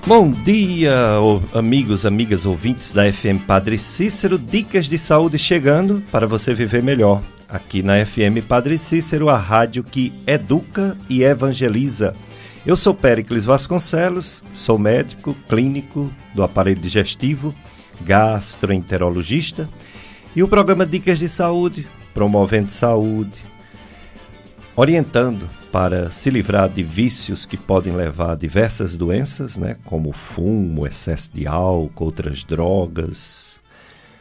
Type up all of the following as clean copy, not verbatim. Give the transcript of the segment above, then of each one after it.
Bom dia, amigos, amigas, ouvintes da FM Padre Cícero, dicas de saúde chegando para você viver melhor. Aqui na FM Padre Cícero, a rádio que educa e evangeliza. Eu sou Péricles Vasconcelos, sou médico clínico do aparelho digestivo, gastroenterologista, e o programa Dicas de Saúde, promovendo saúde, orientando para se livrar de vícios que podem levar a diversas doenças, né, como fumo, excesso de álcool, outras drogas.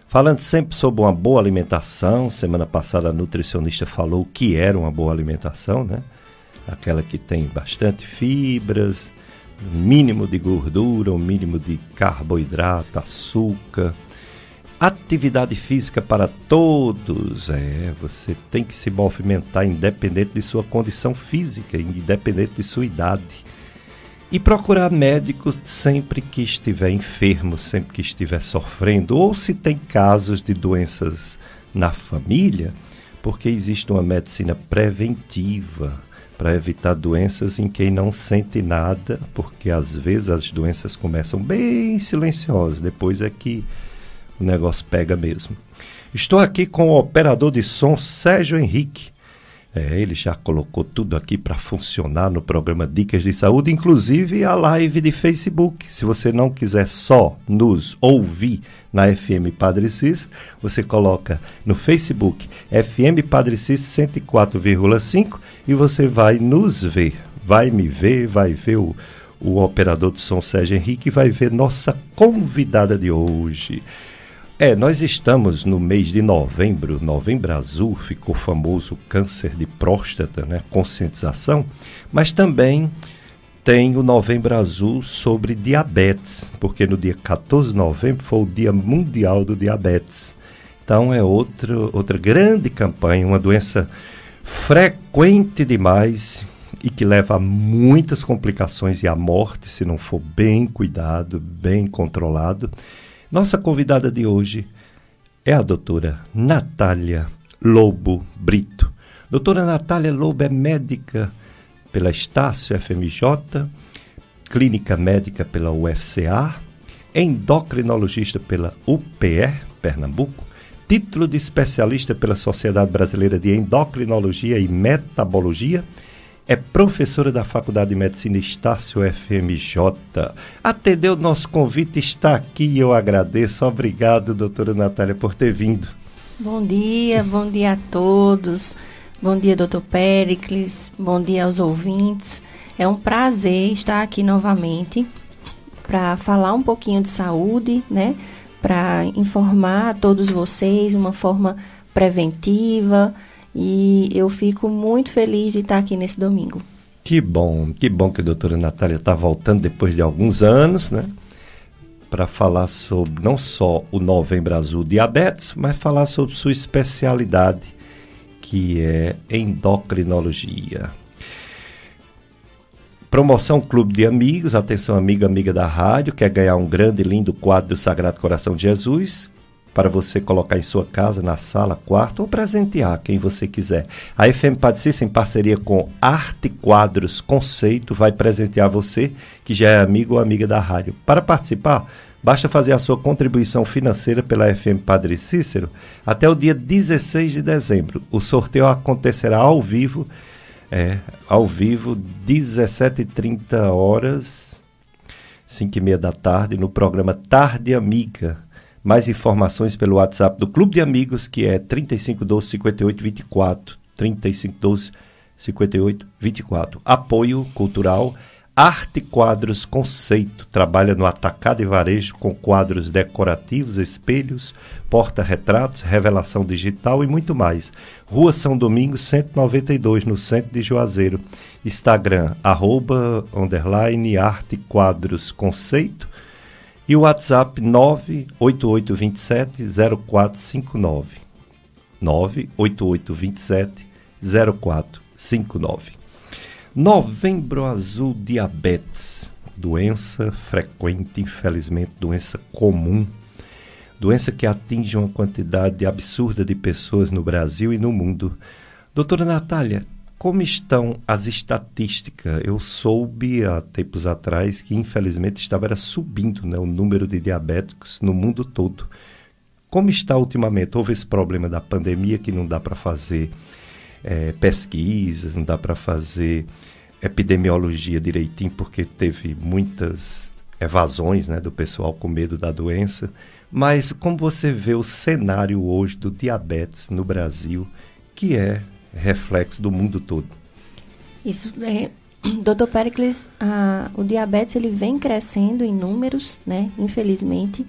Falando sempre sobre uma boa alimentação. Semana passada a nutricionista falou o que era uma boa alimentação, né? Aquela que tem bastante fibras, mínimo de gordura, um mínimo de carboidrato, açúcar. Atividade física para todos. Você tem que se movimentar independente de sua condição física, independente de sua idade. E procurar médico sempre que estiver enfermo, sempre que estiver sofrendo, ou se tem casos de doenças na família, porque existe uma medicina preventiva para evitar doenças em quem não sente nada, porque às vezes as doenças começam bem silenciosas, depois é que o negócio pega mesmo. Estou aqui com o operador de som Sérgio Henrique. Ele já colocou tudo aqui para funcionar no programa Dicas de Saúde, inclusive a live de Facebook. Se você não quiser só nos ouvir na FM Padre Cícero, você coloca no Facebook FM Padre Cícero 104,5 e você vai nos ver. Vai me ver, vai ver o operador de som Sérgio Henrique e vai ver nossa convidada de hoje. Nós estamos no mês de novembro, Novembro Azul, ficou famoso o câncer de próstata, né? Conscientização, mas também tem o Novembro Azul sobre diabetes, porque no dia 14 de novembro foi o Dia Mundial do Diabetes. Então é outra grande campanha, uma doença frequente demais e que leva a muitas complicações e à morte se não for bem cuidado, bem controlado. Nossa convidada de hoje é a doutora Natália Lobo Brito. Doutora Natália Lobo é médica pela Estácio FMJ, clínica médica pela UFCA, endocrinologista pela UPE, Pernambuco, título de especialista pela Sociedade Brasileira de Endocrinologia e Metabologia, é professora da Faculdade de Medicina Estácio FMJ. Atendeu o nosso convite, está aqui e eu agradeço. Obrigado, doutora Natália, por ter vindo. Bom dia a todos. Bom dia, doutor Péricles. Bom dia aos ouvintes. É um prazer estar aqui novamente para falar um pouquinho de saúde, né? Para informar a todos vocês de uma forma preventiva. E eu fico muito feliz de estar aqui nesse domingo. Que bom que a doutora Natália está voltando depois de alguns anos, né? Para falar sobre não só o Novembro Azul Diabetes, mas falar sobre sua especialidade, que é endocrinologia. Promoção Clube de Amigos, atenção amiga da rádio, quer ganhar um grande e lindo quadro do Sagrado Coração de Jesus, para você colocar em sua casa, na sala, quarto, ou presentear quem você quiser. A FM Padre Cícero, em parceria com Arte Quadros Conceito, vai presentear você, que já é amigo ou amiga da rádio. Para participar, basta fazer a sua contribuição financeira pela FM Padre Cícero até o dia 16 de dezembro. O sorteio acontecerá ao vivo, 17h30, 5h30 da tarde, no programa Tarde Amiga. Mais informações pelo WhatsApp do Clube de Amigos, que é 3512-5824, 3512-5824. Apoio cultural, Arte Quadros Conceito, trabalha no atacado e varejo com quadros decorativos, espelhos, porta-retratos, revelação digital e muito mais. Rua São Domingos, 192, no centro de Juazeiro. Instagram, @Arte Quadros Conceito. E o WhatsApp 98827-0459. 98827-0459. Novembro Azul Diabetes. Doença frequente, infelizmente, doença comum. Doença que atinge uma quantidade absurda de pessoas no Brasil e no mundo. Doutora Natália, Como estão as estatísticas? Eu soube há tempos atrás que, infelizmente, estava subindo, né, o número de diabéticos no mundo todo. Como está ultimamente? Houve esse problema da pandemia que não dá para fazer pesquisas, não dá para fazer epidemiologia direitinho, porque teve muitas evasões, né, do pessoal com medo da doença. Mas como você vê o cenário hoje do diabetes no Brasil, que é reflexo do mundo todo? Isso, Dr. Péricles, o diabetes ele vem crescendo em números, né? Infelizmente.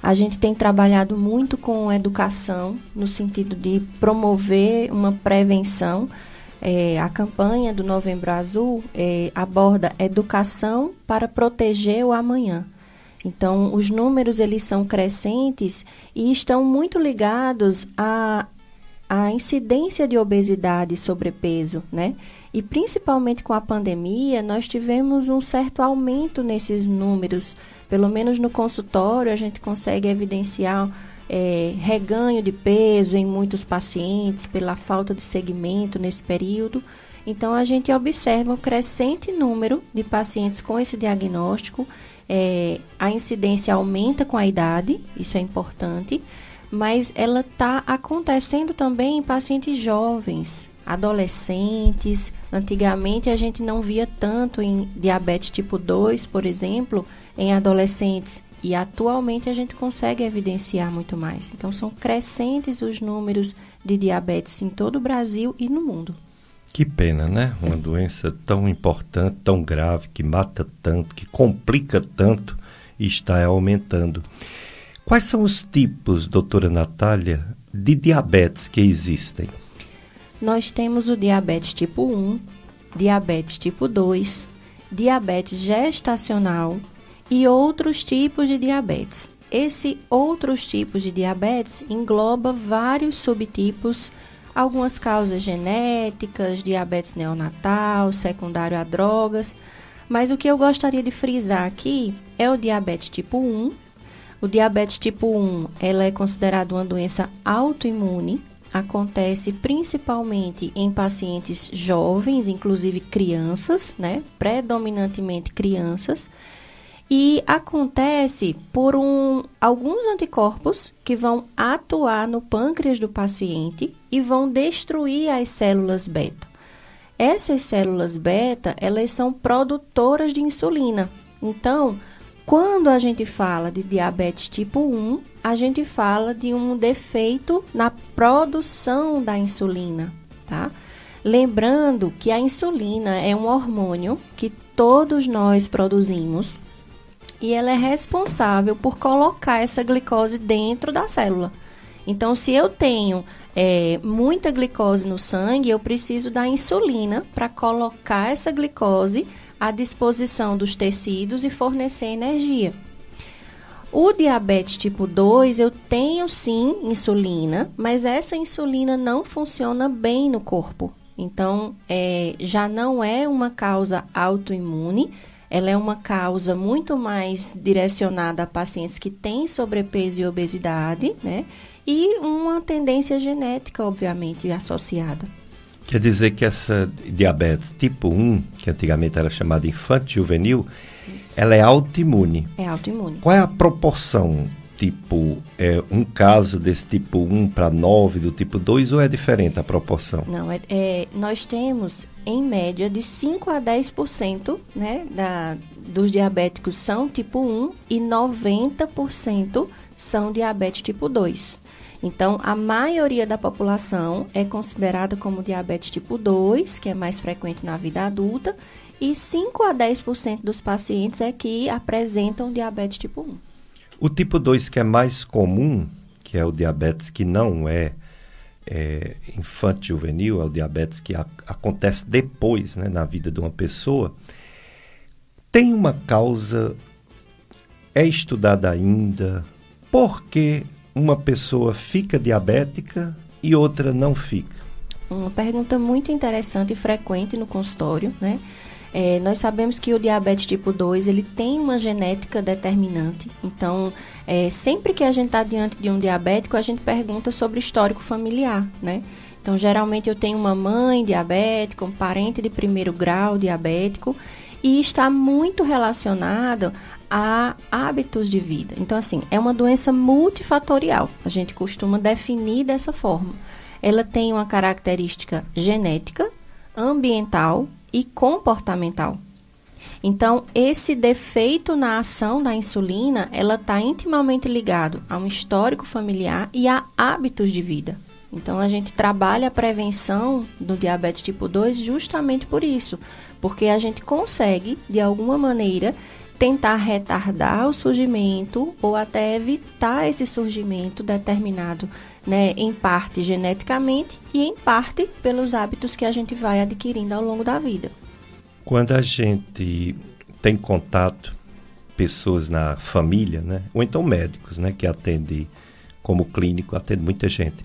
A gente tem trabalhado muito com educação, no sentido de promover uma prevenção. A campanha do Novembro Azul aborda educação para proteger o amanhã. Então, os números eles são crescentes e estão muito ligados à incidência de obesidade e sobrepeso, né? E principalmente com a pandemia, nós tivemos um certo aumento nesses números. Pelo menos no consultório, a gente consegue evidenciar reganho de peso em muitos pacientes pela falta de segmento nesse período. Então, a gente observa um crescente número de pacientes com esse diagnóstico. A incidência aumenta com a idade, isso é importante, mas ela está acontecendo também em pacientes jovens, adolescentes. Antigamente a gente não via tanto em diabetes tipo 2, por exemplo, em adolescentes, e atualmente a gente consegue evidenciar muito mais. Então são crescentes os números de diabetes em todo o Brasil e no mundo. Que pena, né? Uma doença tão importante, tão grave, que mata tanto, que complica tanto e está aumentando. Quais são os tipos, doutora Natália, de diabetes que existem? Nós temos o diabetes tipo 1, diabetes tipo 2, diabetes gestacional e outros tipos de diabetes. Esse outros tipos de diabetes engloba vários subtipos, algumas causas genéticas, diabetes neonatal, secundário a drogas, mas o que eu gostaria de frisar aqui é o diabetes tipo 1. O diabetes tipo 1, ela é considerada uma doença autoimune, acontece principalmente em pacientes jovens, inclusive crianças, né? Predominantemente crianças, e acontece por alguns anticorpos que vão atuar no pâncreas do paciente e vão destruir as células beta. Essas células beta, elas são produtoras de insulina. Então, quando a gente fala de diabetes tipo 1, a gente fala de um defeito na produção da insulina, tá? Lembrando que a insulina é um hormônio que todos nós produzimos e ela é responsável por colocar essa glicose dentro da célula. Então, se eu tenho muita glicose no sangue, eu preciso da insulina para colocar essa glicose à disposição dos tecidos e fornecer energia. O diabetes tipo 2, eu tenho sim insulina, mas essa insulina não funciona bem no corpo. Então, já não é uma causa autoimune, ela é uma causa muito mais direcionada a pacientes que têm sobrepeso e obesidade, né? E uma tendência genética, obviamente, associada. Quer dizer que essa diabetes tipo 1, que antigamente era chamada infanto-juvenil, ela é autoimune. É autoimune. Qual é a proporção? Tipo, um caso desse tipo 1 para 9 do tipo 2 ou é diferente a proporção? Não, nós temos, em média, de 5 a 10%, né, dos diabéticos são tipo 1 e 90% são diabetes tipo 2. Então, a maioria da população é considerada como diabetes tipo 2, que é mais frequente na vida adulta, e 5 a 10% dos pacientes é que apresentam diabetes tipo 1. O tipo 2, que é mais comum, que é o diabetes que não é infanto-juvenil, é o diabetes que acontece depois, né, na vida de uma pessoa, tem uma causa, é estudada ainda, por que uma pessoa fica diabética e outra não fica? Uma pergunta muito interessante e frequente no consultório, né? Nós sabemos que o diabetes tipo 2, ele tem uma genética determinante. Então, sempre que a gente está diante de um diabético, a gente pergunta sobre histórico familiar, né? Então, geralmente eu tenho uma mãe diabética, um parente de primeiro grau diabético, e está muito relacionado a hábitos de vida. Então, assim, é uma doença multifatorial. A gente costuma definir dessa forma. Ela tem uma característica genética, ambiental e comportamental. Então, esse defeito na ação da insulina, ela está intimamente ligado a um histórico familiar e a hábitos de vida. Então, a gente trabalha a prevenção do diabetes tipo 2 justamente por isso, porque a gente consegue, de alguma maneira, tentar retardar o surgimento ou até evitar esse surgimento determinado, né, em parte geneticamente e em parte pelos hábitos que a gente vai adquirindo ao longo da vida. Quando a gente tem contato, pessoas na família, né, ou então médicos, né, que atendem como clínico, atende muita gente,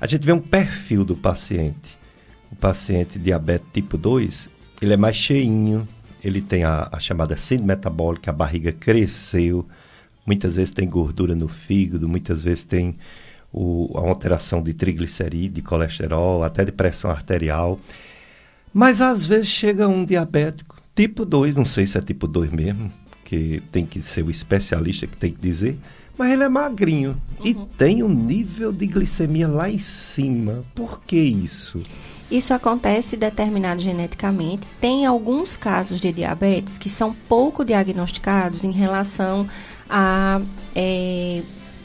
a gente vê um perfil do paciente. O paciente diabetes tipo 2, ele é mais cheinho, ele tem a chamada síndrome metabólica, a barriga cresceu, muitas vezes tem gordura no fígado, muitas vezes tem a alteração de triglicerídeo, de colesterol, até de pressão arterial. Mas às vezes chega um diabético tipo 2, não sei se é tipo 2 mesmo, que tem que ser o especialista que tem que dizer, mas ele é magrinho e tem um nível de glicemia lá em cima. Por que isso? Isso acontece determinado geneticamente. Tem alguns casos de diabetes que são pouco diagnosticados em relação a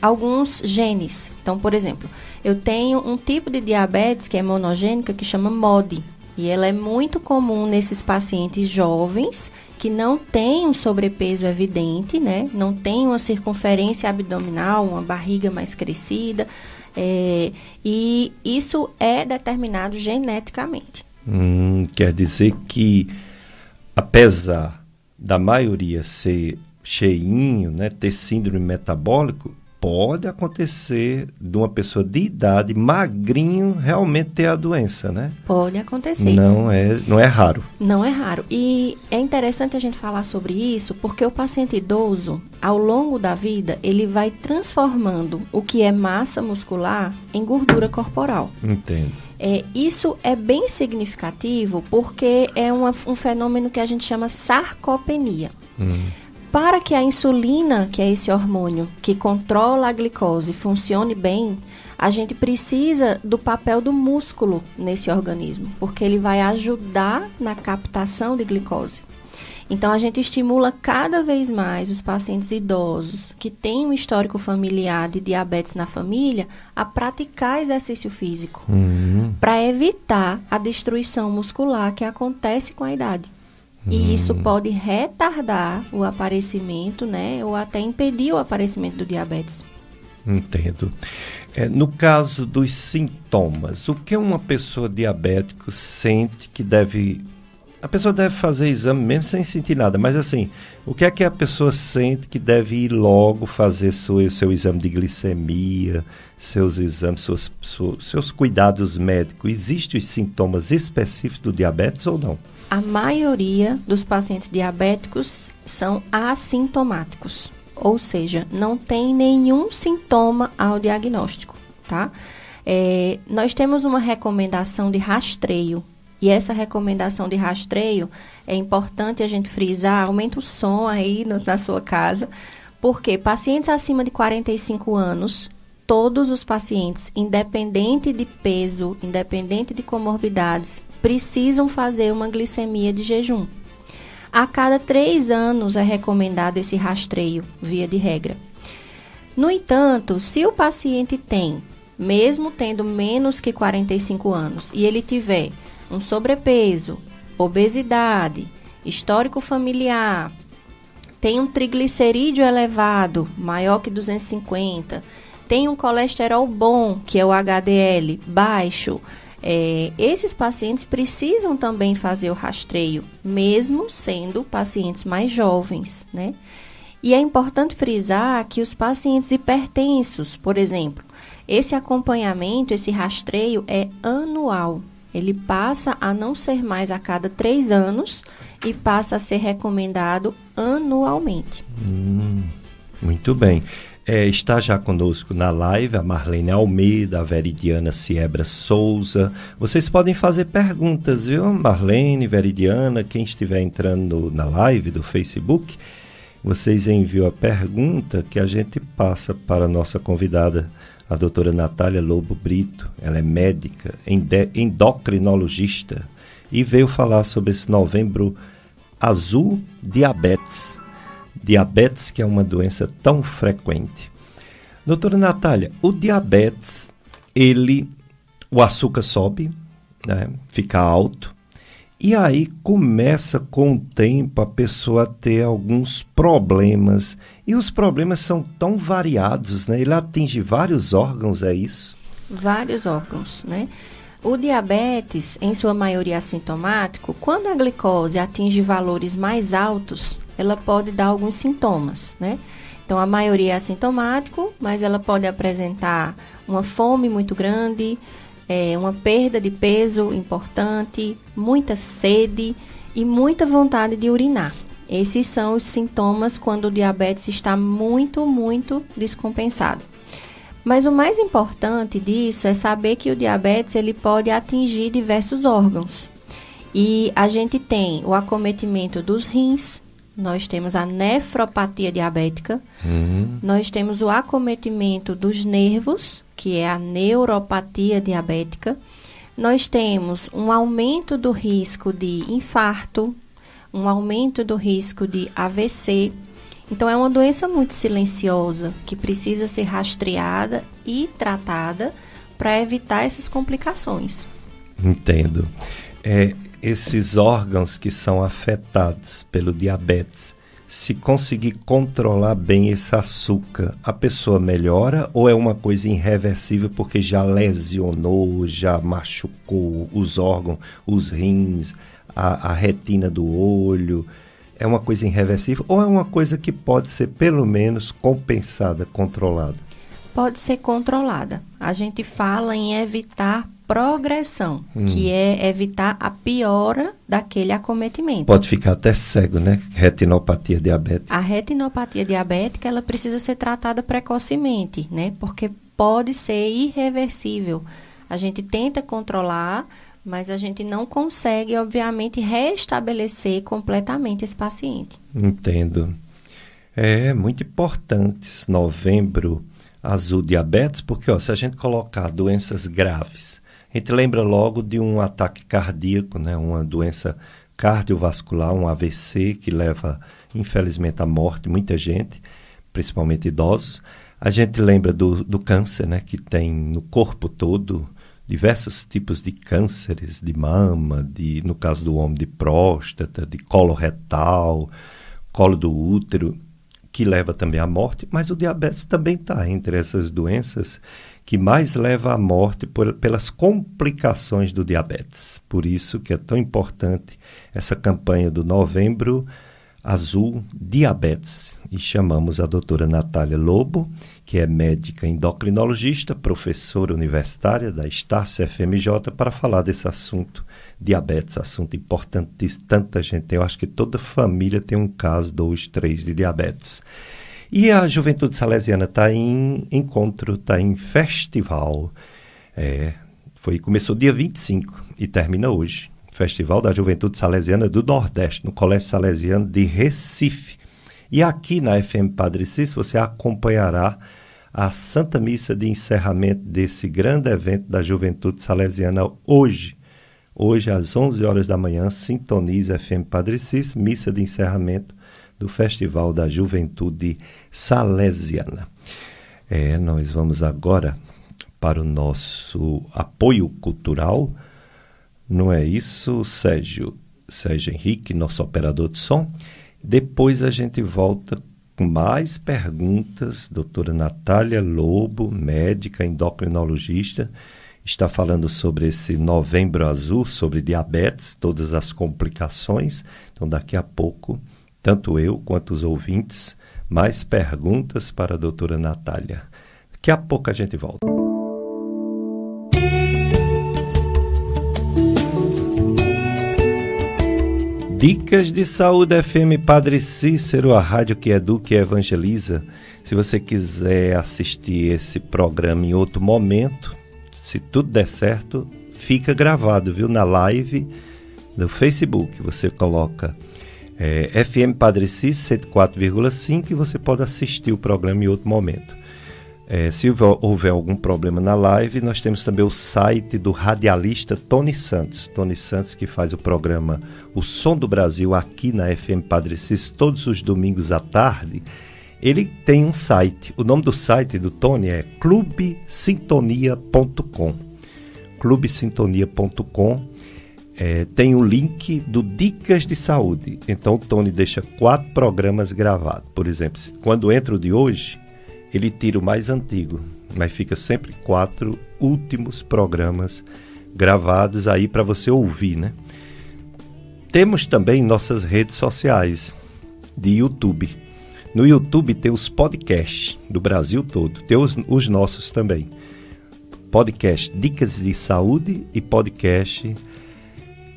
alguns genes. Então, por exemplo, eu tenho um tipo de diabetes que é monogênica que chama MODY. E ela é muito comum nesses pacientes jovens que não têm um sobrepeso evidente, né? Não tem uma circunferência abdominal, uma barriga mais crescida. E isso é determinado geneticamente. Quer dizer que, apesar da maioria ser cheinho, né, ter síndrome metabólico, pode acontecer de uma pessoa de idade, magrinho, realmente ter a doença, né? Pode acontecer. Não é raro. Não é raro. E é interessante a gente falar sobre isso, porque o paciente idoso, ao longo da vida, ele vai transformando o que é massa muscular em gordura corporal. Entendo. Isso é bem significativo porque é um fenômeno que a gente chama sarcopenia. Para que a insulina, que é esse hormônio que controla a glicose, funcione bem, a gente precisa do papel do músculo nesse organismo, porque ele vai ajudar na captação de glicose. Então, a gente estimula cada vez mais os pacientes idosos que têm um histórico familiar de diabetes na família a praticar exercício físico, para evitar a destruição muscular que acontece com a idade. E isso pode retardar o aparecimento, né, ou até impedir o aparecimento do diabetes. Entendo. No caso dos sintomas, o que uma pessoa diabética sente que deve... A pessoa deve fazer exame mesmo sem sentir nada, mas assim, o que é que a pessoa sente que deve ir logo fazer seu exame de glicemia, seus exames, seus cuidados médicos? Existem os sintomas específicos do diabetes ou não? A maioria dos pacientes diabéticos são assintomáticos, ou seja, não tem nenhum sintoma ao diagnóstico, tá? Nós temos uma recomendação de rastreio, e essa recomendação de rastreio é importante a gente frisar, aumenta o som aí na sua casa, porque pacientes acima de 45 anos, todos os pacientes, independente de peso, independente de comorbidades, precisam fazer uma glicemia de jejum. A cada 3 anos é recomendado esse rastreio, via de regra. No entanto, se o paciente tem, mesmo tendo menos que 45 anos, e ele tiver um sobrepeso, obesidade, histórico familiar, tem um triglicerídeo elevado, maior que 250, tem um colesterol bom, que é o HDL, baixo, esses pacientes precisam também fazer o rastreio, mesmo sendo pacientes mais jovens, né? E é importante frisar que os pacientes hipertensos, por exemplo, esse acompanhamento, esse rastreio é anual. Ele passa a não ser mais a cada 3 anos e passa a ser recomendado anualmente. Muito bem. Está já conosco na live a Marlene Almeida, a Veridiana Siebra Souza. Vocês podem fazer perguntas, viu? Marlene, Veridiana, quem estiver entrando na live do Facebook, vocês enviam a pergunta que a gente passa para a nossa convidada, a doutora Natália Lobo Brito. Ela é médica, endocrinologista e veio falar sobre esse Novembro Azul Diabetes. Diabetes, que é uma doença tão frequente. Doutora Natália, o diabetes, o açúcar sobe, né, fica alto, e aí começa com o tempo a pessoa a ter alguns problemas, e os problemas são tão variados, né? Ele atinge vários órgãos, é isso? Vários órgãos, né? O diabetes, em sua maioria assintomático, quando a glicose atinge valores mais altos, ela pode dar alguns sintomas, né? Então, a maioria é assintomático, mas ela pode apresentar uma fome muito grande, uma perda de peso importante, muita sede e muita vontade de urinar. Esses são os sintomas quando o diabetes está muito, muito descompensado. Mas o mais importante disso é saber que o diabetes ele pode atingir diversos órgãos. E a gente tem o acometimento dos rins, nós temos a nefropatia diabética, nós temos o acometimento dos nervos, que é a neuropatia diabética, nós temos um aumento do risco de infarto, um aumento do risco de AVC. Então, é uma doença muito silenciosa, que precisa ser rastreada e tratada para evitar essas complicações. Entendo. Esses órgãos que são afetados pelo diabetes, se conseguir controlar bem esse açúcar, a pessoa melhora ou é uma coisa irreversível porque já lesionou, já machucou os órgãos, os rins, a retina do olho? É uma coisa irreversível ou é uma coisa que pode ser pelo menos compensada, controlada? Pode ser controlada. A gente fala em evitar progressão, que é evitar a piora daquele acometimento. Pode ficar até cego, né? Retinopatia diabética. A retinopatia diabética, ela precisa ser tratada precocemente, né? Porque pode ser irreversível. A gente tenta controlar, mas a gente não consegue, obviamente, restabelecer completamente esse paciente. Entendo. É muito importante esse Novembro Azul Diabetes, porque se a gente colocar doenças graves, a gente lembra logo de um ataque cardíaco, né? Uma doença cardiovascular, um AVC, que leva, infelizmente, à morte muita gente, principalmente idosos. A gente lembra do câncer, né? Que tem no corpo todo diversos tipos de cânceres de mama, no caso do homem, de próstata, de colo retal, colo do útero, que leva também à morte, mas o diabetes também está entre essas doenças que mais leva à morte pelas complicações do diabetes. Por isso que é tão importante essa campanha do Novembro Azul Diabetes. E chamamos a doutora Natália Lobo, que é médica endocrinologista, professora universitária da Estácio FMJ, para falar desse assunto, diabetes, assunto importantíssimo. Tanta gente tem, eu acho que toda família tem um caso, 2, 3 de diabetes. E a Juventude Salesiana está em encontro, está em festival. Começou dia 25 e termina hoje. Festival da Juventude Salesiana do Nordeste, no Colégio Salesiano de Recife. E aqui na FM Padre Cícero você acompanhará a Santa Missa de encerramento desse grande evento da Juventude Salesiana hoje. Hoje, às 11 horas da manhã, sintoniza FM Padre Cícero, missa de encerramento do Festival da Juventude Salesiana. Nós vamos agora para o nosso apoio cultural. Não é isso, Sérgio Henrique, nosso operador de som? Depois a gente volta com mais perguntas. Doutora Natália Lobo, médica endocrinologista, está falando sobre esse Novembro Azul, sobre diabetes, todas as complicações. Então, daqui a pouco, tanto eu quanto os ouvintes, mais perguntas para a doutora Natália. Daqui a pouco a gente volta. Dicas de Saúde FM Padre Cícero, a rádio que educa e evangeliza. Se você quiser assistir esse programa em outro momento, se tudo der certo, fica gravado, viu? Na live do Facebook, você coloca FM Padre Cícero 104,5 e você pode assistir o programa em outro momento. Se houver algum problema na live, nós temos também o site do radialista Tony Santos. Tony Santos, que faz o programa O Som do Brasil aqui na FM Padre Cícero todos os domingos à tarde. Ele tem um site. O nome do site do Tony é clubesintonia.com. clubesintonia.com. Tem o link do Dicas de Saúde. Então o Tony deixa 4 programas gravados. Por exemplo, quando entra o de hoje, ele tira o mais antigo, mas fica sempre 4 últimos programas gravados aí para você ouvir, né? Temos também nossas redes sociais de YouTube. No YouTube tem os podcasts do Brasil todo, tem os nossos também. Podcast Dicas de Saúde e podcast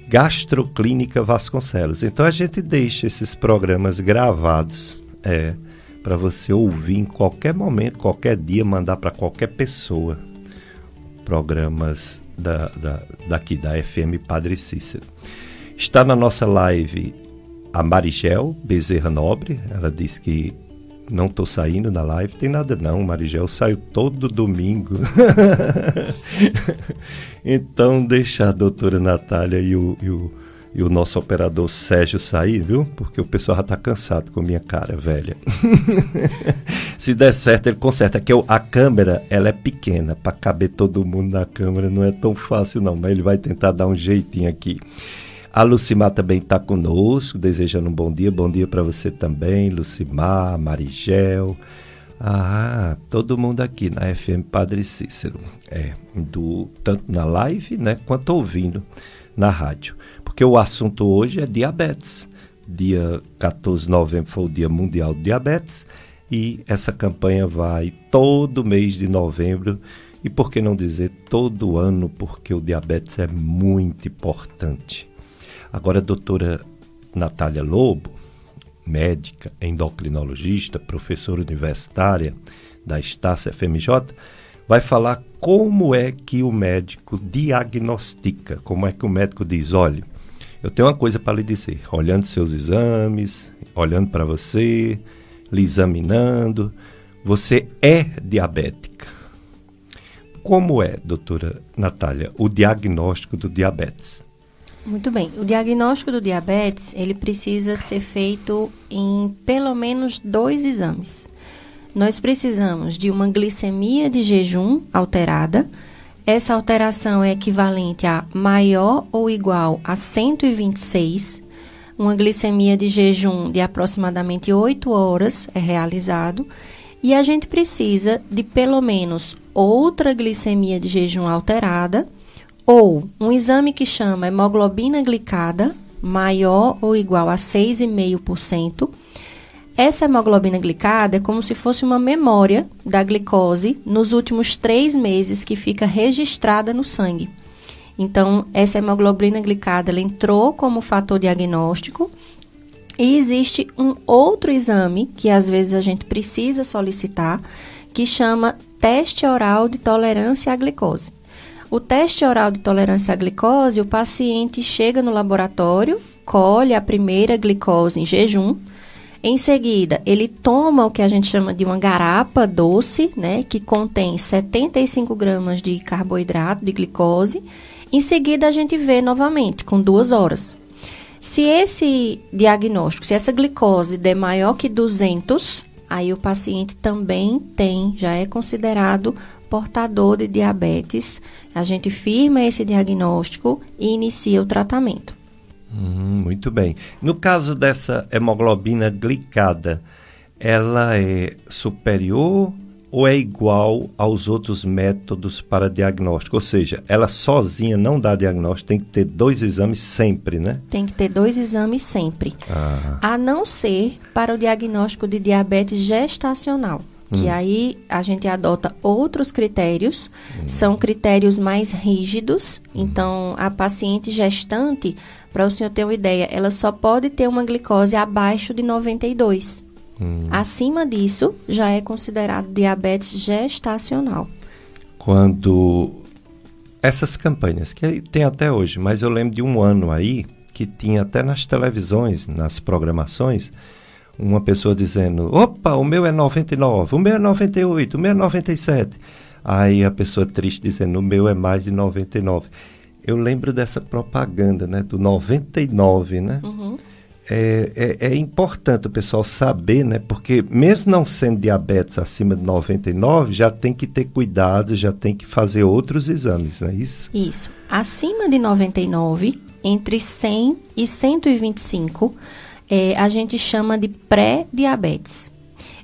Gastroclínica Vasconcelos. Então a gente deixa esses programas gravados, para você ouvir em qualquer momento, qualquer dia, mandar para qualquer pessoa. Programas daqui da FM Padre Cícero. Está na nossa live a Marigel Bezerra Nobre. Ela disse que não estou saindo na live. Tem nada não, Marigel, saio todo domingo. Então deixa a doutora Natália e o nosso operador Sérgio sair, viu? Porque o pessoal já está cansado com a minha cara velha. Se der certo, ele conserta. Que a câmera, ela é pequena. Para caber todo mundo na câmera não é tão fácil não, mas ele vai tentar dar um jeitinho aqui. A Lucimar também está conosco, desejando um bom dia. Bom dia para você também, Lucimar, Marigel. Todo mundo aqui na FM Padre Cícero. Tanto na live, né, quanto ouvindo na rádio. Porque o assunto hoje é diabetes. Dia 14 de novembro foi o Dia Mundial de Diabetes e essa campanha vai todo mês de novembro e, por que não dizer, todo ano, porque o diabetes é muito importante. Agora, a doutora Natália Lobo, médica, endocrinologista, professora universitária da Estácio FMJ, vai falar como é que o médico diagnostica, como é que o médico diz, olha, eu tenho uma coisa para lhe dizer, olhando seus exames, olhando para você, lhe examinando, você é diabética. Como é, doutora Natália, o diagnóstico do diabetes? Muito bem, o diagnóstico do diabetes, ele precisa ser feito em pelo menos 2 exames. Nós precisamos de uma glicemia de jejum alterada. Essa alteração é equivalente a maior ou igual a 126. Uma glicemia de jejum de aproximadamente 8 horas é realizado. E a gente precisa de pelo menos outra glicemia de jejum alterada ou um exame que chama hemoglobina glicada, maior ou igual a 6,5%. Essa hemoglobina glicada é como se fosse uma memória da glicose nos últimos 3 meses que fica registrada no sangue. Então, essa hemoglobina glicada ela entrou como fator diagnóstico e existe um outro exame que às vezes a gente precisa solicitar, que chama teste oral de tolerância à glicose. O teste oral de tolerância à glicose, o paciente chega no laboratório, colhe a primeira glicose em jejum. Em seguida, ele toma o que a gente chama de uma garapa doce, né, que contém 75 gramas de carboidrato, de glicose. Em seguida, a gente vê novamente, com 2 horas. Se esse diagnóstico, se essa glicose der maior que 200, aí o paciente também já é considerado portador de diabetes. A gente firma esse diagnóstico e inicia o tratamento. Muito bem. No caso dessa hemoglobina glicada, ela é superior ou é igual aos outros métodos para diagnóstico? Ou seja, ela sozinha não dá diagnóstico, tem que ter 2 exames sempre, né? Tem que ter 2 exames sempre. A não ser para o diagnóstico de diabetes gestacional, que aí a gente adota outros critérios, são critérios mais rígidos. Então, a paciente gestante Para o senhor ter uma ideia, ela só pode ter uma glicose abaixo de 92. Acima disso, já é considerado diabetes gestacional. Quando essas campanhas, que tem até hoje, mas eu lembro de um ano aí, que tinha até nas televisões, nas programações, uma pessoa dizendo, opa, o meu é 99, o meu é 98, o meu é 97. Aí a pessoa triste dizendo, o meu é mais de 99. Eu lembro dessa propaganda, né, do 99, né? Uhum. É importante o pessoal saber, né? Porque mesmo não sendo diabetes acima de 99, já tem que ter cuidado, já tem que fazer outros exames, não é isso? Isso. Acima de 99, entre 100 e 125, a gente chama de pré-diabetes.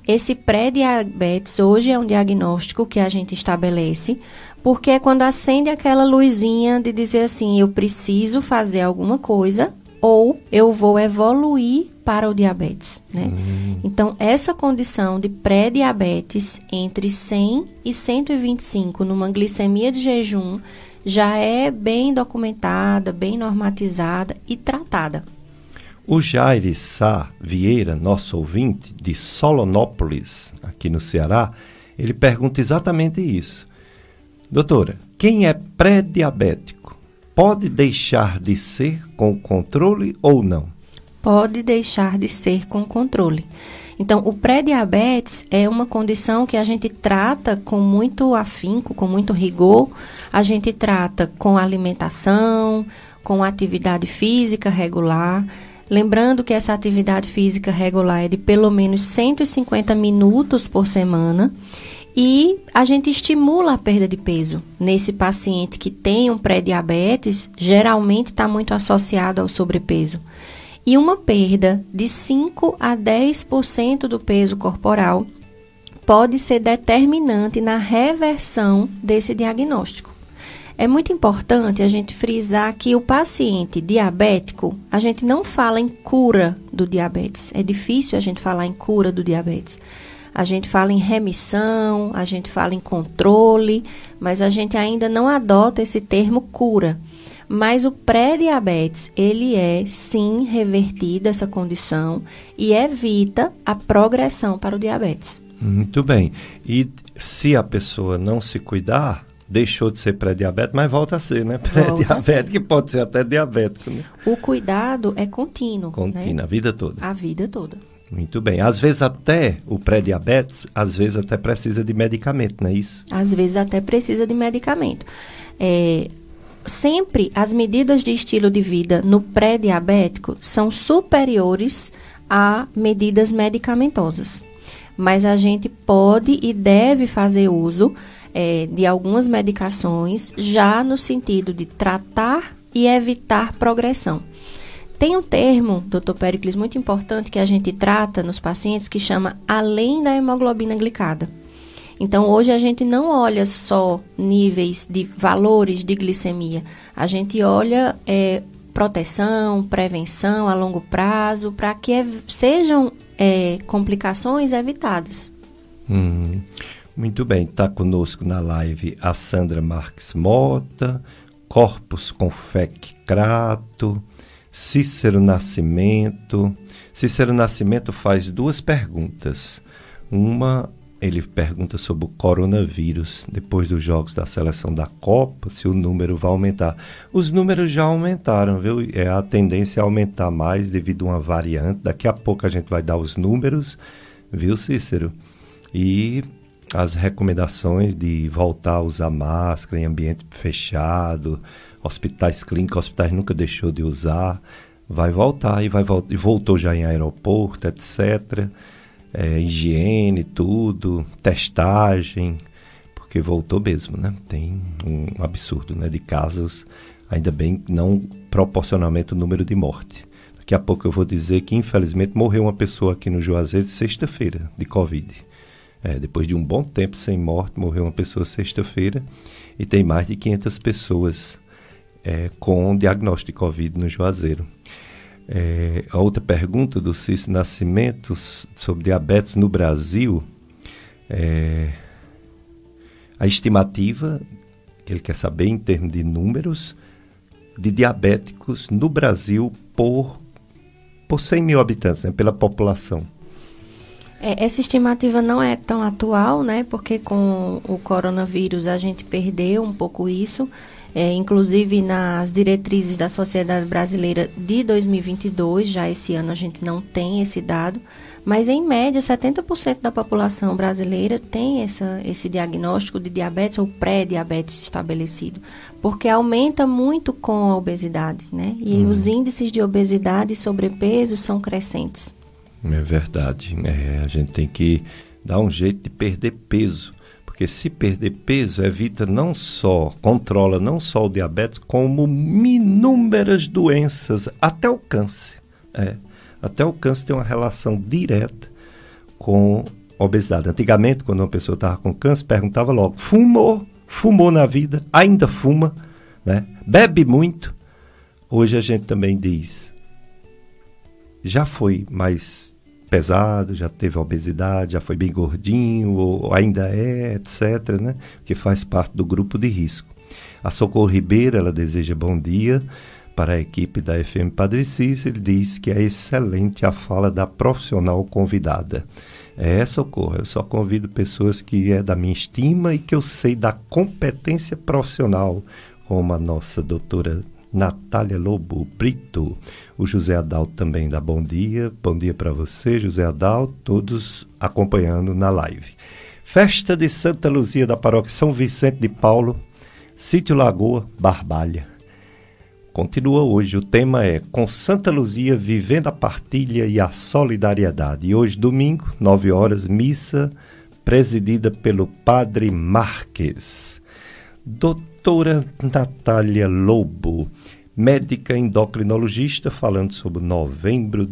Esse pré-diabetes hoje é um diagnóstico que a gente estabelece, porque é quando acende aquela luzinha de dizer assim, eu preciso fazer alguma coisa ou eu vou evoluir para o diabetes, né? Então, essa condição de pré-diabetes entre 100 e 125 numa glicemia de jejum já é bem documentada, bem normatizada e tratada. O Jair Sá Vieira, nosso ouvinte, de Solonópolis, aqui no Ceará, ele pergunta exatamente isso. Doutora, quem é pré-diabético pode deixar de ser com controle ou não? Pode deixar de ser com controle. Então, o pré-diabetes é uma condição que a gente trata com muito afinco, com muito rigor. A gente trata com alimentação, com atividade física regular. Lembrando que essa atividade física regular é de pelo menos 150 minutos por semana. E a gente estimula a perda de peso. Nesse paciente que tem um pré-diabetes, geralmente está muito associado ao sobrepeso. E uma perda de 5 a 10% do peso corporal pode ser determinante na reversão desse diagnóstico. É muito importante a gente frisar que o paciente diabético, a gente não fala em cura do diabetes. É difícil a gente falar em cura do diabetes. A gente fala em remissão, a gente fala em controle, mas a gente ainda não adota esse termo cura. Mas o pré-diabetes, ele é sim revertido essa condição e evita a progressão para o diabetes. Muito bem. E se a pessoa não se cuidar, deixou de ser pré-diabético, mas volta a ser, né? Pré-diabético, que pode ser até diabético, né? O cuidado é contínuo. Contínuo, né? A vida toda. A vida toda. Muito bem. Às vezes até o pré-diabetes, às vezes até precisa de medicamento, não é isso? Às vezes até precisa de medicamento. Sempre as medidas de estilo de vida no pré-diabético são superiores a medidas medicamentosas. Mas a gente pode e deve fazer uso de algumas medicações já no sentido de tratar e evitar progressão. Tem um termo, Dr. Péricles, muito importante que a gente trata nos pacientes que chama além da hemoglobina glicada. Então, hoje a gente não olha só níveis de valores de glicemia. A gente olha proteção, prevenção a longo prazo, para que sejam complicações evitadas. Muito bem. Está conosco na live a Sandra Marques Mota, Corpus Confec Crato, Cícero Nascimento. Cícero Nascimento faz duas perguntas. Uma, ele pergunta sobre o coronavírus, depois dos jogos da seleção da Copa, se o número vai aumentar. Os números já aumentaram, viu? A tendência é aumentar mais devido a uma variante. Daqui a pouco a gente vai dar os números, viu, Cícero? E as recomendações de voltar a usar máscara em ambiente fechado, hospitais clínicos, hospitais nunca deixou de usar, vai voltar e voltou já em aeroporto, etc. Higiene, tudo, testagem, porque voltou mesmo, né? Tem um absurdo, né, de casos, ainda bem não proporcionalmente o número de morte. Daqui a pouco eu vou dizer que infelizmente morreu uma pessoa aqui no Juazeiro sexta-feira de Covid. Depois de um bom tempo sem morte, morreu uma pessoa sexta-feira e tem mais de 500 pessoas com diagnóstico de Covid no Juazeiro. A outra pergunta do Cícero Nascimento sobre diabetes no Brasil, a estimativa que ele quer saber em termos de números de diabéticos no Brasil por 100 mil habitantes, né, pela população. Essa estimativa não é tão atual, né? Porque com o coronavírus a gente perdeu um pouco isso. Inclusive nas diretrizes da Sociedade Brasileira de 2022, já esse ano a gente não tem esse dado, mas em média 70% da população brasileira tem esse diagnóstico de diabetes ou pré-diabetes estabelecido, porque aumenta muito com a obesidade, né? E os índices de obesidade e sobrepeso são crescentes. É verdade, a gente tem que dar um jeito de perder peso, porque se perder peso controla não só o diabetes, como inúmeras doenças, até o câncer. Até o câncer tem uma relação direta com a obesidade. Antigamente, quando uma pessoa estava com câncer, perguntava logo, fumou na vida, ainda fuma, né? Bebe muito. Hoje a gente também diz, já foi mais pesado, já teve obesidade, já foi bem gordinho, ou ainda etc., né? Que faz parte do grupo de risco. A Socorro Ribeiro, ela deseja bom dia para a equipe da FM Padre Cícero, diz que é excelente a fala da profissional convidada. Socorro, eu só convido pessoas que é da minha estima e que eu sei da competência profissional, como a nossa doutora Natália Lobo Brito. O José Adalto também dá bom dia para você, José Adalto, todos acompanhando na live. Festa de Santa Luzia da Paróquia São Vicente de Paulo, Sítio Lagoa, Barbalha. Continua hoje, o tema é Com Santa Luzia, vivendo a partilha e a solidariedade. E hoje, domingo, 9 horas, missa presidida pelo Padre Marques. Doutora Natália Lobo, médica endocrinologista, falando sobre Novembro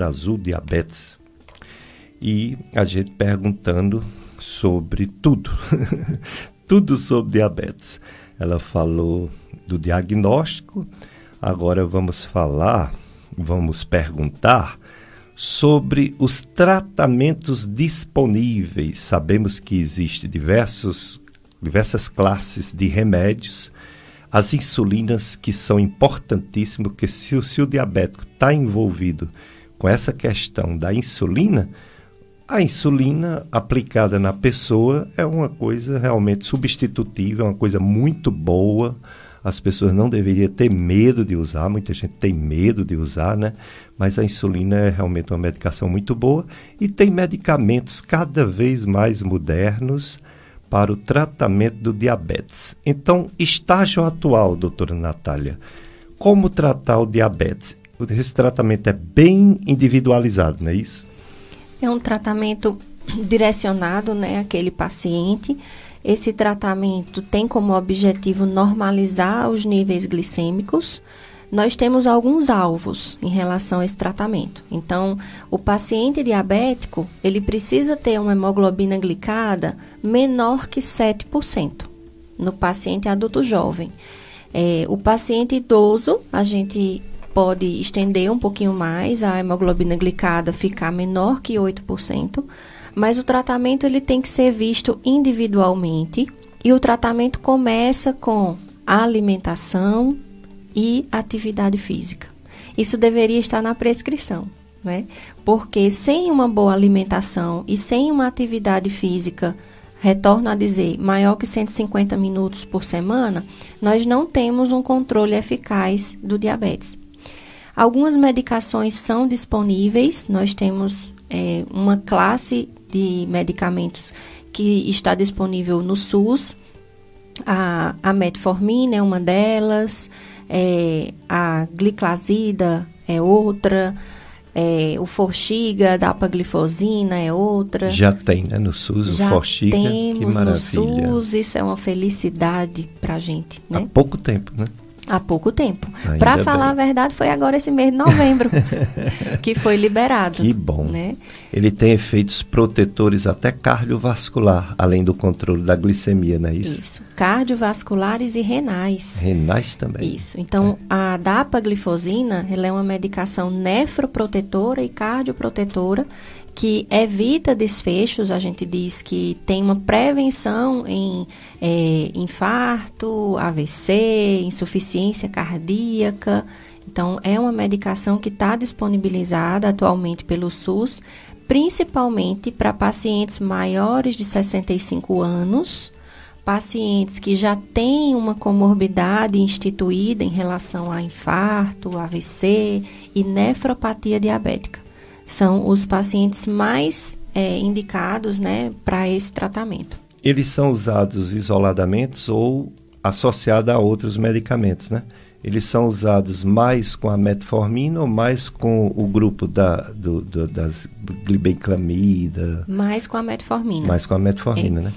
Azul Diabetes. E a gente perguntando sobre tudo, tudo sobre diabetes. Ela falou do diagnóstico, agora vamos perguntar sobre os tratamentos disponíveis. Sabemos que existem diversas classes de remédios, as insulinas, que são importantíssimas, porque se o diabético está envolvido com essa questão da insulina, a insulina aplicada na pessoa é uma coisa realmente substitutiva, é uma coisa muito boa. As pessoas não deveriam ter medo de usar, muita gente tem medo de usar, né? Mas a insulina é realmente uma medicação muito boa e tem medicamentos cada vez mais modernos para o tratamento do diabetes. Então, estágio atual, doutora Natália, como tratar o diabetes? Esse tratamento é bem individualizado, não é isso? É um tratamento direcionado, né, àquele paciente. Esse tratamento tem como objetivo normalizar os níveis glicêmicos. Nós temos alguns alvos em relação a esse tratamento. Então, o paciente diabético, ele precisa ter uma hemoglobina glicada menor que 7% no paciente adulto jovem. O paciente idoso, a gente pode estender um pouquinho mais, a hemoglobina glicada ficar menor que 8%, mas o tratamento ele tem que ser visto individualmente e o tratamento começa com alimentação e atividade física. Isso deveria estar na prescrição, né? Porque sem uma boa alimentação e sem uma atividade física, retorno a dizer, maior que 150 minutos por semana, nós não temos um controle eficaz do diabetes. Algumas medicações são disponíveis, nós temos uma classe de medicamentos que está disponível no SUS, a metformina é uma delas, a gliclazida é outra, o Forxiga, a dapaglifosina é outra. Já tem, né, no SUS, o Forxiga, que maravilha. No SUS, isso é uma felicidade pra gente, né? Há pouco tempo, né? Há pouco tempo. Para falar a verdade, foi agora esse mês de novembro que foi liberado. Que bom. Né? Ele tem efeitos protetores até cardiovascular, além do controle da glicemia, não é isso? Isso. Cardiovasculares e renais. Renais também. Isso. Então, a dapaglifosina, ela é uma medicação nefroprotetora e cardioprotetora que evita desfechos. A gente diz que tem uma prevenção em infarto, AVC, insuficiência cardíaca. Então, é uma medicação que está disponibilizada atualmente pelo SUS, principalmente para pacientes maiores de 65 anos, pacientes que já têm uma comorbidade instituída em relação a infarto, AVC e nefropatia diabética. São os pacientes mais indicados, né, para esse tratamento. Eles são usados isoladamente ou associados a outros medicamentos, né? Eles são usados mais com a metformina ou mais com o grupo das glibenclamida? Mais com a metformina. Mais com a metformina, né?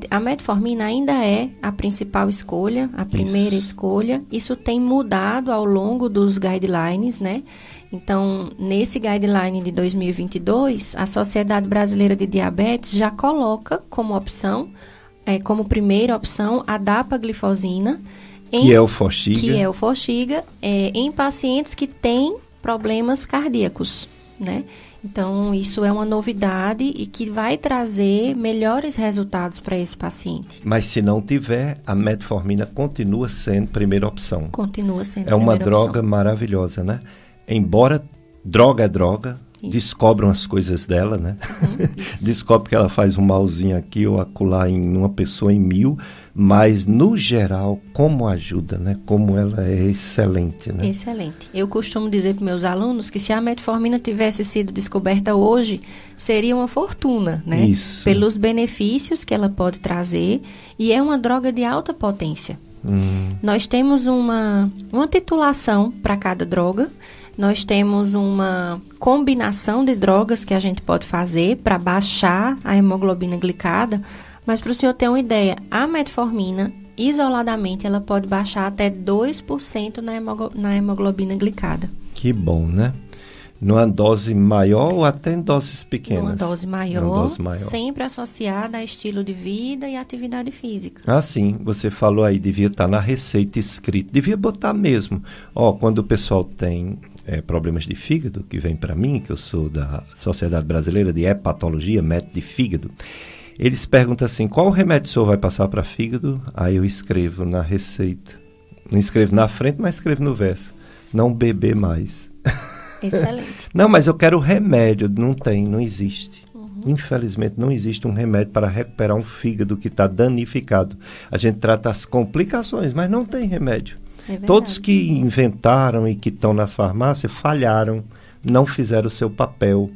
A metformina ainda é a principal escolha, a primeira escolha. Isso tem mudado ao longo dos guidelines, né? Então, nesse guideline de 2022, a Sociedade Brasileira de Diabetes já coloca como opção, como primeira opção, a dapaglifosina, que é o Forxiga, em pacientes que têm problemas cardíacos, né? Então, isso é uma novidade e que vai trazer melhores resultados para esse paciente. Mas se não tiver, a metformina continua sendo primeira opção. Continua sendo primeira opção. É uma droga maravilhosa, né? Embora droga é droga, descobram as coisas dela, né? Descobre que ela faz um malzinho aqui ou acolá em uma pessoa em 1000, mas no geral, como ajuda, né? Como ela é excelente, né? Excelente. Eu costumo dizer para meus alunos que se a metformina tivesse sido descoberta hoje, seria uma fortuna, né? Isso. Pelos benefícios que ela pode trazer, e é uma droga de alta potência. Nós temos uma titulação para cada droga. Nós temos uma combinação de drogas que a gente pode fazer para baixar a hemoglobina glicada, mas para o senhor ter uma ideia, a metformina, isoladamente, ela pode baixar até 2% na hemoglobina glicada. Que bom, né? Numa dose maior ou até em doses pequenas? Numa dose maior, sempre associada a estilo de vida e atividade física. Ah, sim. Você falou aí, devia estar na receita escrita. Devia botar mesmo. Quando o pessoal tem problemas de fígado, que vem para mim, que eu sou da Sociedade Brasileira de Hepatologia, médico de fígado, eles perguntam assim, qual remédio o senhor vai passar para fígado? Aí eu escrevo na receita. Não escrevo na frente, mas escrevo no verso. Não beber mais. Excelente. Não, mas eu quero remédio. Não existe. Infelizmente, não existe um remédio para recuperar um fígado que está danificado. A gente trata as complicações, mas não tem remédio. Todos que inventaram e que estão nas farmácias falharam, não fizeram o seu papel.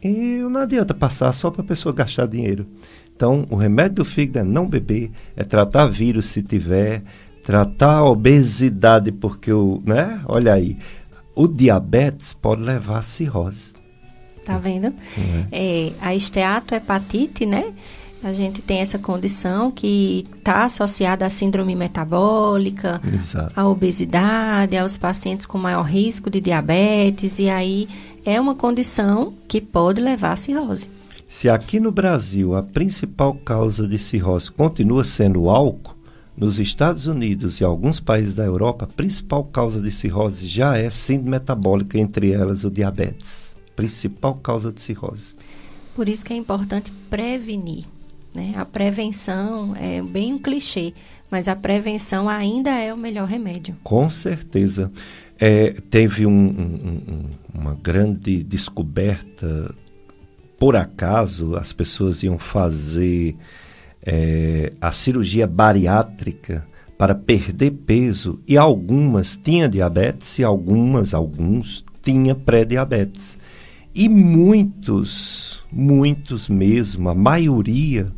E não adianta passar só para a pessoa gastar dinheiro. Então, o remédio do fígado é não beber, é tratar vírus se tiver, tratar a obesidade, porque olha aí, o diabetes pode levar a cirrose. Tá vendo? A esteatohepatite, né? A gente tem essa condição que está associada à síndrome metabólica, à obesidade, aos pacientes com maior risco de diabetes, e aí é uma condição que pode levar à cirrose. Se aqui no Brasil a principal causa de cirrose continua sendo o álcool, nos Estados Unidos e alguns países da Europa, a principal causa de cirrose já é síndrome metabólica, entre elas o diabetes. Principal causa de cirrose. Por isso que é importante prevenir, né? A prevenção é bem um clichê, mas a prevenção ainda é o melhor remédio. Com certeza. Teve uma grande descoberta, por acaso as pessoas iam fazer a cirurgia bariátrica para perder peso, e algumas tinham diabetes e alguns tinham pré-diabetes. E muitos mesmo, a maioria,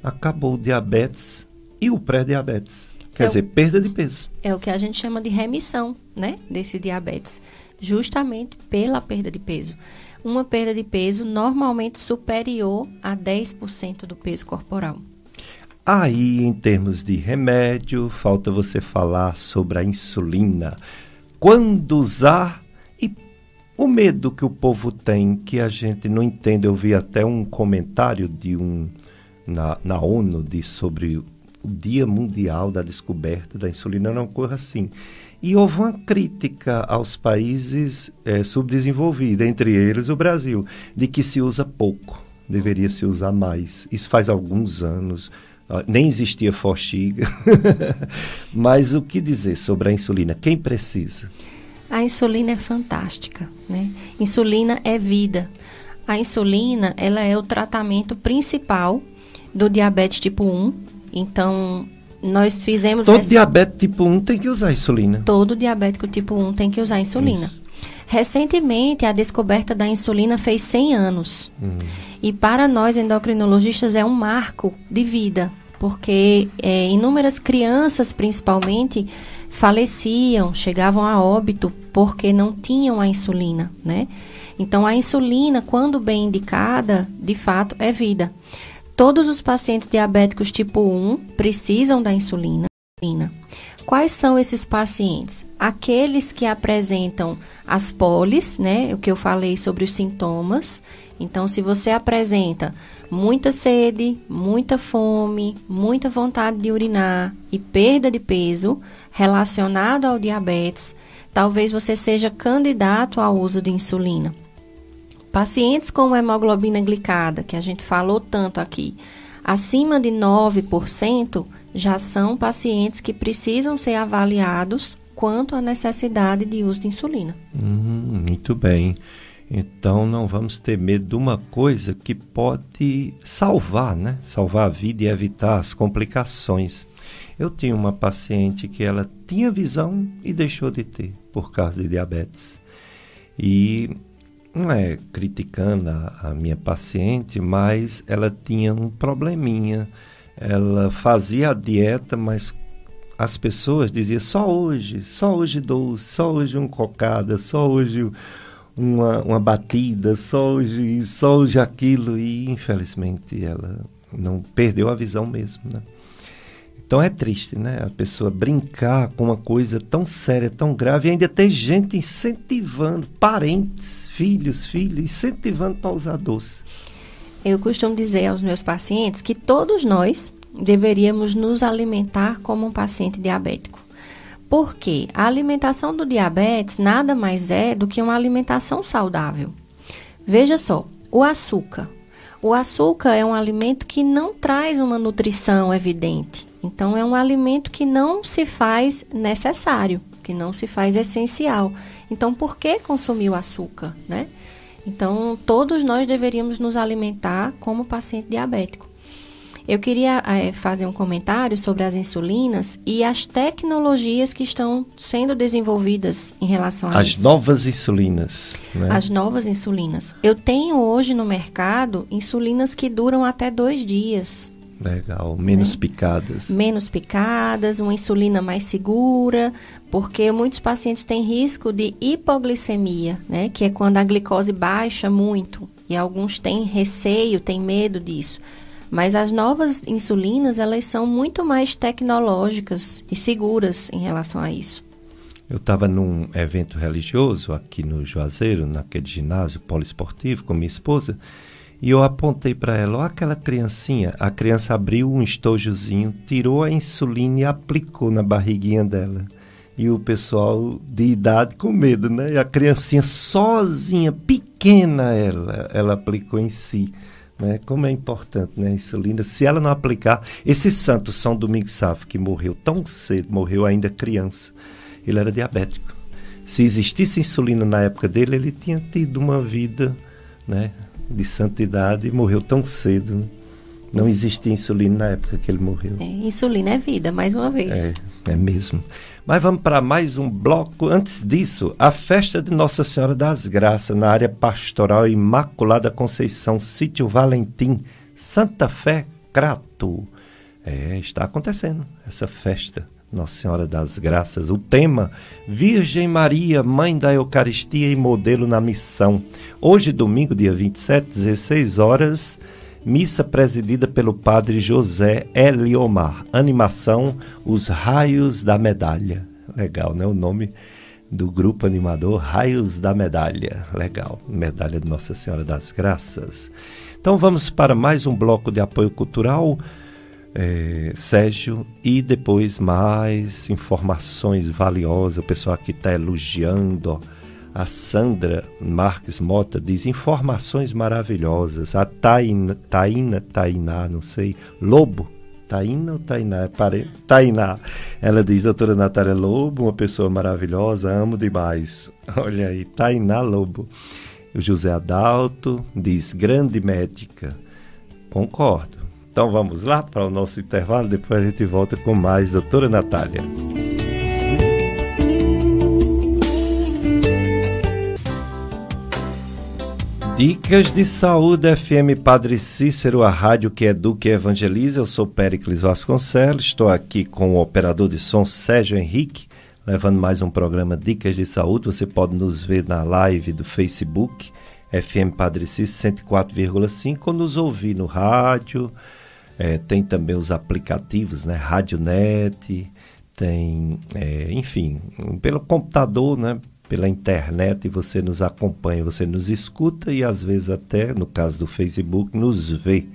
acabou o diabetes e o pré-diabetes. Quer dizer, perda de peso. É o que a gente chama de remissão, né, desse diabetes, justamente pela perda de peso. Uma perda de peso normalmente superior a 10% do peso corporal. Aí, em termos de remédio, falta você falar sobre a insulina. Quando usar e o medo que o povo tem, que a gente não entende. Eu vi até um comentário na ONU sobre o Dia Mundial da Descoberta da Insulina, não corra assim. E houve uma crítica aos países subdesenvolvidos, entre eles o Brasil, de que se usa pouco, deveria se usar mais. Isso faz alguns anos, nem existia Forxiga. Mas o que dizer sobre a insulina? Quem precisa? A insulina é fantástica, né? Insulina é vida. A insulina, ela é o tratamento principal do diabetes tipo 1. Então, nós fizemos... Todo diabético tipo 1 tem que usar insulina. Todo diabético tipo 1 tem que usar insulina. Isso. Recentemente, a descoberta da insulina fez 100 anos. E para nós endocrinologistas é um marco de vida, porque inúmeras crianças, principalmente, faleciam, chegavam a óbito porque não tinham a insulina, né? Então, a insulina, quando bem indicada, de fato, é vida. Todos os pacientes diabéticos tipo 1 precisam da insulina. Quais são esses pacientes? Aqueles que apresentam as polis, né? O que eu falei sobre os sintomas. Então, se você apresenta muita sede, muita fome, muita vontade de urinar e perda de peso relacionado ao diabetes, talvez você seja candidato ao uso de insulina. Pacientes com hemoglobina glicada, que a gente falou tanto aqui, acima de 9%, já são pacientes que precisam ser avaliados quanto à necessidade de uso de insulina. Muito bem. Então, não vamos ter medo de uma coisa que pode salvar, né? Salvar a vida e evitar as complicações. Eu tinha uma paciente que ela tinha visão e deixou de ter por causa de diabetes. E não é criticando a minha paciente, mas ela tinha um probleminha. Ela fazia a dieta, mas as pessoas diziam só hoje doce, só hoje uma cocada, só hoje uma batida, só hoje isso, só hoje aquilo. E infelizmente ela não perdeu a visão mesmo, né? Então é triste, né? A pessoa brincar com uma coisa tão séria, tão grave, e ainda ter gente incentivando, parentes, filhos, incentivando para usar doce. Eu costumo dizer aos meus pacientes que todos nós deveríamos nos alimentar como um paciente diabético. Porque a alimentação do diabetes nada mais é do que uma alimentação saudável. Veja só, o açúcar. O açúcar é um alimento que não traz uma nutrição evidente. Então, é um alimento que não se faz necessário, que não se faz essencial. Então, por que consumir o açúcar, né? Então, todos nós deveríamos nos alimentar como paciente diabético. Eu queria fazer um comentário sobre as insulinas e as tecnologias que estão sendo desenvolvidas em relação a isso. As novas insulinas, né? As novas insulinas. Eu tenho hoje no mercado insulinas que duram até 2 dias. Legal, menos picadas. Menos picadas, uma insulina mais segura, porque muitos pacientes têm risco de hipoglicemia, né? Que é quando a glicose baixa muito. E alguns têm receio, têm medo disso. Mas as novas insulinas, elas são muito mais tecnológicas e seguras em relação a isso. Eu estava num evento religioso aqui no Juazeiro, naquele ginásio poliesportivo com minha esposa, e eu apontei para ela, ó, aquela criancinha, a criança abriu um estojozinho, tirou a insulina e aplicou na barriguinha dela. E o pessoal de idade com medo, né? E a criancinha sozinha, pequena, ela aplicou em si. Né? Como é importante, né, a insulina. Se ela não aplicar, esse santo São Domingos Safo, que morreu tão cedo, morreu ainda criança, ele era diabético. Se existisse insulina na época dele, ele tinha tido uma vida, né, de santidade e morreu tão cedo. Não existia insulina na época que ele morreu. Insulina é vida, mais uma vez. É mesmo. Mas vamos para mais um bloco. Antes disso, a festa de Nossa Senhora das Graças na área pastoral Imaculada Conceição, Sítio Valentim, Santa Fé, Crato. Está acontecendo essa festa, Nossa Senhora das Graças. O tema, Virgem Maria, Mãe da Eucaristia e Modelo na Missão. Hoje, domingo, dia 27, 16 horas... Missa presidida pelo padre José Eliomar. Animação, Os Raios da Medalha. Legal, né? O nome do grupo animador, Raios da Medalha. Legal. Medalha de Nossa Senhora das Graças. Então vamos para mais um bloco de apoio cultural. Sérgio, e depois mais informações valiosas. O pessoal aqui está elogiando, ó. A Sandra Marques Mota diz informações maravilhosas. A Tainá, não sei, Lobo, Taína ou Tainá? Tainá. Ela diz, doutora Natália Lobo, uma pessoa maravilhosa, amo demais. Olha aí, Tainá Lobo. O José Adalto diz, grande médica. Concordo. Então vamos lá para o nosso intervalo, depois a gente volta com mais, doutora Natália. Dicas de Saúde FM Padre Cícero, a rádio que educa e evangeliza. Eu sou Péricles Vasconcelos, estou aqui com o operador de som Sérgio Henrique, levando mais um programa Dicas de Saúde. Você pode nos ver na live do Facebook, FM Padre Cícero 104,5, ou nos ouvir no rádio. Tem também os aplicativos, né? Radionet, tem, enfim, pelo computador, né? Pela internet, você nos acompanha, você nos escuta e às vezes até, no caso do Facebook, nos vê.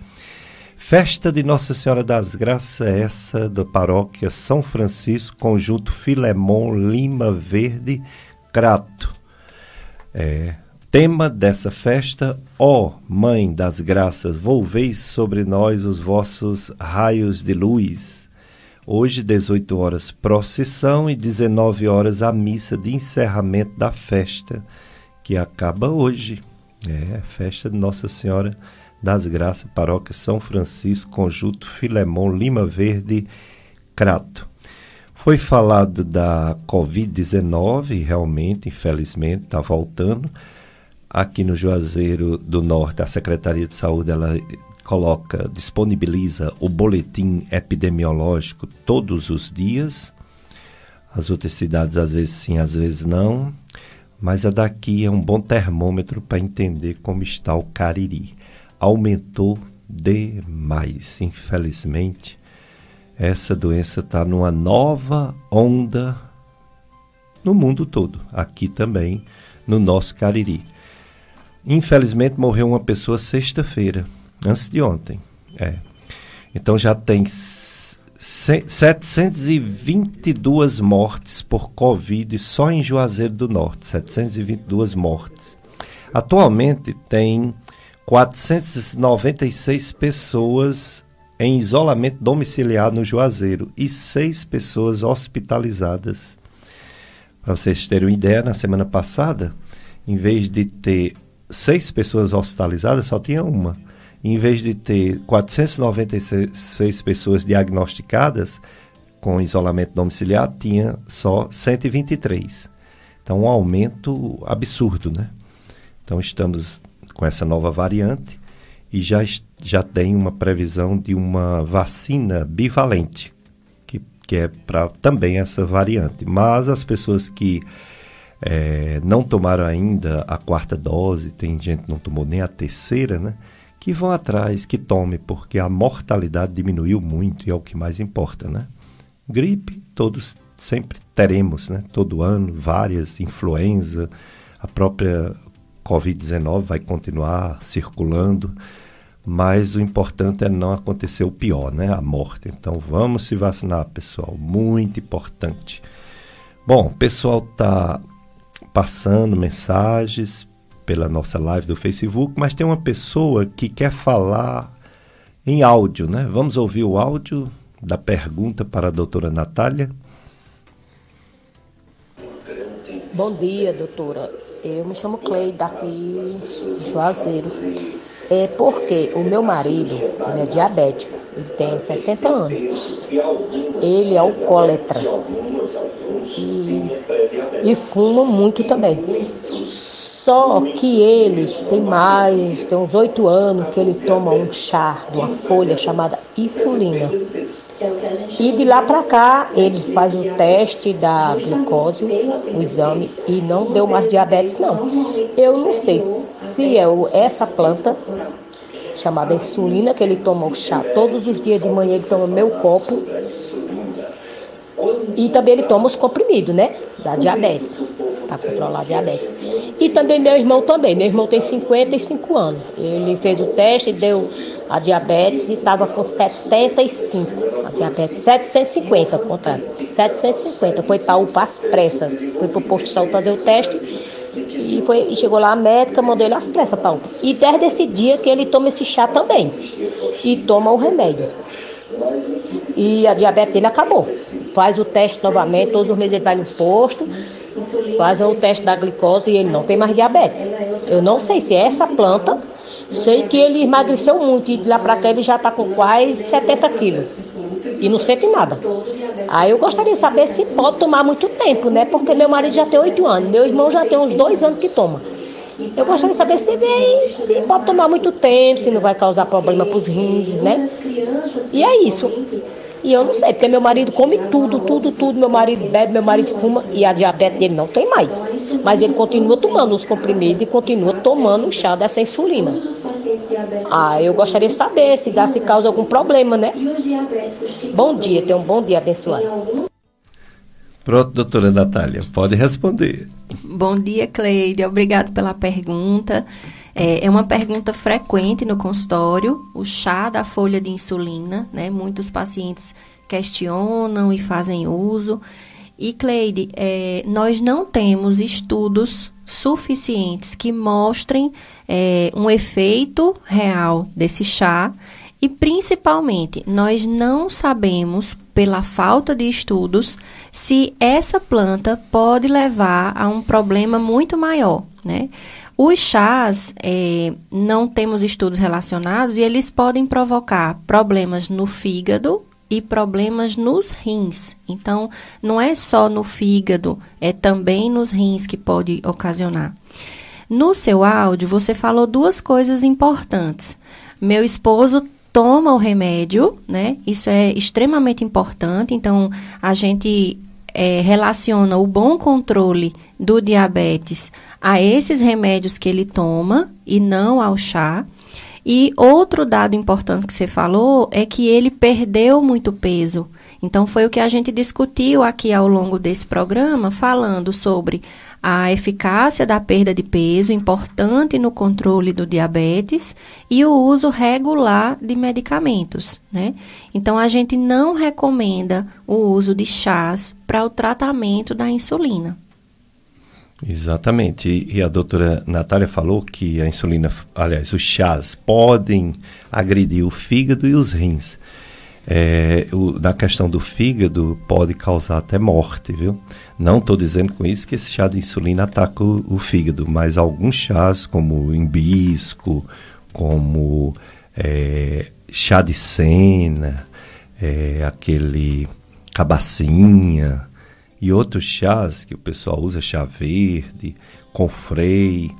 Festa de Nossa Senhora das Graças, essa da paróquia São Francisco, Conjunto Filemon, Lima Verde, Crato. Tema dessa festa, ó Mãe das Graças, volveis sobre nós os vossos raios de luz. Hoje, 18 horas, procissão, e 19 horas, a missa de encerramento da festa, que acaba hoje. Festa de Nossa Senhora das Graças, paróquia São Francisco, Conjunto Filemon, Lima Verde, Crato. Foi falado da Covid-19, realmente, infelizmente, está voltando. Aqui no Juazeiro do Norte, a Secretaria de Saúde, ela disponibiliza o boletim epidemiológico todos os dias. As outras cidades às vezes sim, às vezes não, mas a daqui é um bom termômetro para entender como está o Cariri. Aumentou demais, infelizmente. Essa doença está numa nova onda no mundo todo, aqui também no nosso Cariri. Infelizmente morreu uma pessoa sexta-feira, antes de ontem. Então já tem 722 mortes por Covid só em Juazeiro do Norte. 722 mortes. Atualmente tem 496 pessoas em isolamento domiciliar no Juazeiro e 6 pessoas hospitalizadas. Para vocês terem uma ideia, na semana passada, em vez de ter 6 pessoas hospitalizadas, só tinha uma. Em vez de ter 496 pessoas diagnosticadas com isolamento domiciliar, tinha só 123. Então, um aumento absurdo, né? Então, estamos com essa nova variante e já tem uma previsão de uma vacina bivalente, que é para também essa variante. Mas as pessoas que não tomaram ainda a 4ª dose, tem gente que não tomou nem a 3ª, né? Que vão atrás, que tome, porque a mortalidade diminuiu muito e é o que mais importa, né? Gripe, todos sempre teremos, né? Todo ano, várias, influenza, a própria Covid-19 vai continuar circulando, mas o importante é não acontecer o pior, né? A morte. Então vamos se vacinar, pessoal, muito importante. Bom, o pessoal está passando mensagens pela nossa live do Facebook, mas tem uma pessoa que quer falar em áudio, né? Vamos ouvir o áudio da pergunta para a doutora Natália. Bom dia, doutora. Eu me chamo Cleide, daqui de Juazeiro. Porque o meu marido, ele é diabético, ele tem 60 anos. Ele é alcoólatra e fuma muito também. Só que ele tem uns 8 anos que ele toma um chá de uma folha chamada insulina. E de lá para cá, ele faz o teste da glicose, o exame, e não deu mais diabetes, não. Eu não sei se é essa planta, chamada insulina, que ele toma o chá todos os dias de manhã, ele toma meio copo. E também ele toma os comprimidos, né, da diabetes, para controlar a diabetes. E também meu irmão também. Meu irmão tem 55 anos. Ele fez o teste, deu a diabetes e estava com 75. A diabetes 750, ao contrário. 750. Foi para UPA às pressas. Foi para o posto de saúde fazer o teste. E chegou lá a médica, mandou ele às pressas para UPA. E desde esse dia que ele toma esse chá também. E toma o remédio. E a diabetes dele acabou. Faz o teste novamente, todos os meses ele vai no posto, faz o teste da glicose e ele não tem mais diabetes. Eu não sei se é essa planta, sei que ele emagreceu muito e de lá pra cá ele já está com quase 70 quilos e não sente nada. Aí eu gostaria de saber se pode tomar muito tempo, né? Porque meu marido já tem 8 anos, meu irmão já tem uns 2 anos que toma. Eu gostaria de saber se pode tomar muito tempo, se não vai causar problema para os rins, né? E é isso. E eu não sei, porque meu marido come tudo. Meu marido bebe, meu marido fuma e a diabetes dele não tem mais. Mas ele continua tomando os comprimidos e continua tomando o chá dessa insulina. Eu gostaria de saber se causa algum problema, né? Bom dia, tenha um bom dia abençoado. Pronto, doutora Natália, pode responder. Bom dia, Cleide. Obrigado pela pergunta. É uma pergunta frequente no consultório, o chá da folha de insulina, né? Muitos pacientes questionam e fazem uso. E, Cleide, nós não temos estudos suficientes que mostrem um efeito real desse chá e, principalmente, nós não sabemos, pela falta de estudos, se essa planta pode levar a um problema muito maior, né? Os chás, não temos estudos relacionados e eles podem provocar problemas no fígado e problemas nos rins. Então, não é só no fígado, é também nos rins que pode ocasionar. No seu áudio, você falou 2 coisas importantes. Meu esposo toma o remédio, né? Isso é extremamente importante. Então, a gente relaciona o bom controle do diabetes a esses remédios que ele toma e não ao chá. E outro dado importante que você falou é que ele perdeu muito peso. Então, foi o que a gente discutiu aqui ao longo desse programa, falando sobre a eficácia da perda de peso, importante no controle do diabetes, e o uso regular de medicamentos, né? Então, a gente não recomenda o uso de chás para o tratamento da insulina. Exatamente, e a doutora Natália falou que a insulina, aliás, os chás podem agredir o fígado e os rins. Na questão do fígado, pode causar até morte, viu? Não estou dizendo com isso que esse chá de insulina ataca o fígado, mas alguns chás, como o hibisco, como chá de sena, aquele cabacinha e outros chás que o pessoal usa, chá verde, confrei,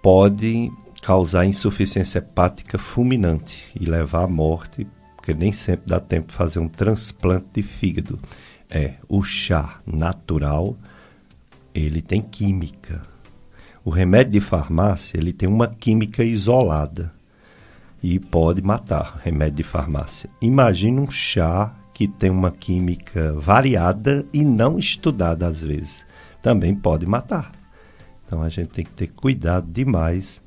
pode causar insuficiência hepática fulminante e levar à morte, porque nem sempre dá tempo de fazer um transplante de fígado. O chá natural, ele tem química. O remédio de farmácia, ele tem uma química isolada e pode matar, remédio de farmácia. Imagina um chá que tem uma química variada e não estudada às vezes. Também pode matar. Então a gente tem que ter cuidado demais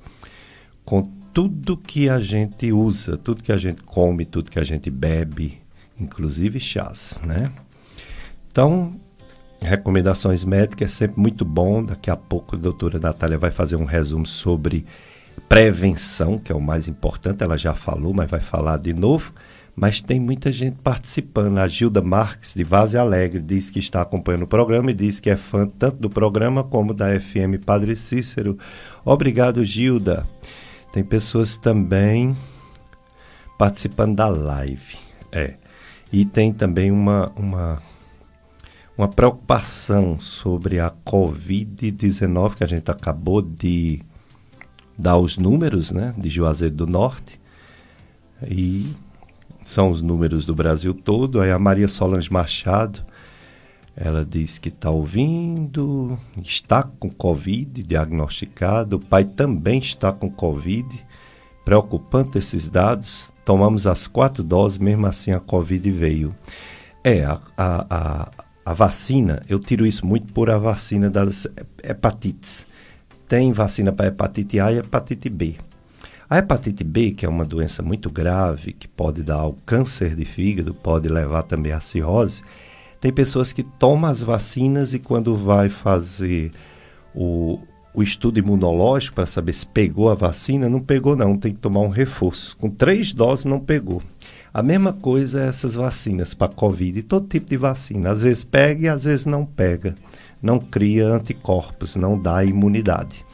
com tudo que a gente usa, tudo que a gente come, tudo que a gente bebe, inclusive chás, né? Então, recomendações médicas é sempre muito bom. Daqui a pouco a doutora Natália vai fazer um resumo sobre prevenção, que é o mais importante. Ela já falou, mas vai falar de novo. Mas tem muita gente participando. A Gilda Marques, de Vaze Alegre, diz que está acompanhando o programa e diz que é fã tanto do programa como da FM Padre Cícero. Obrigado, Gilda. Tem pessoas também participando da live. E tem também uma preocupação sobre a Covid-19, que a gente acabou de dar os números, né, de Juazeiro do Norte. E são os números do Brasil todo. Aí a Maria Solange Machado, ela diz que está ouvindo, está com Covid diagnosticado, o pai também está com Covid. Preocupante esses dados. Tomamos as 4 doses, mesmo assim a Covid veio. A vacina, eu tiro isso muito por a vacina das hepatites. tem vacina para hepatite A e hepatite B. A hepatite B, que é uma doença muito grave, que pode dar o câncer de fígado, pode levar também à cirrose, tem pessoas que tomam as vacinas e quando vai fazer o estudo imunológico para saber se pegou a vacina, não pegou não, tem que tomar um reforço. Com 3 doses não pegou. A mesma coisa é essas vacinas para Covid e todo tipo de vacina. Às vezes pega e às vezes não pega. Não cria anticorpos, não dá imunidade.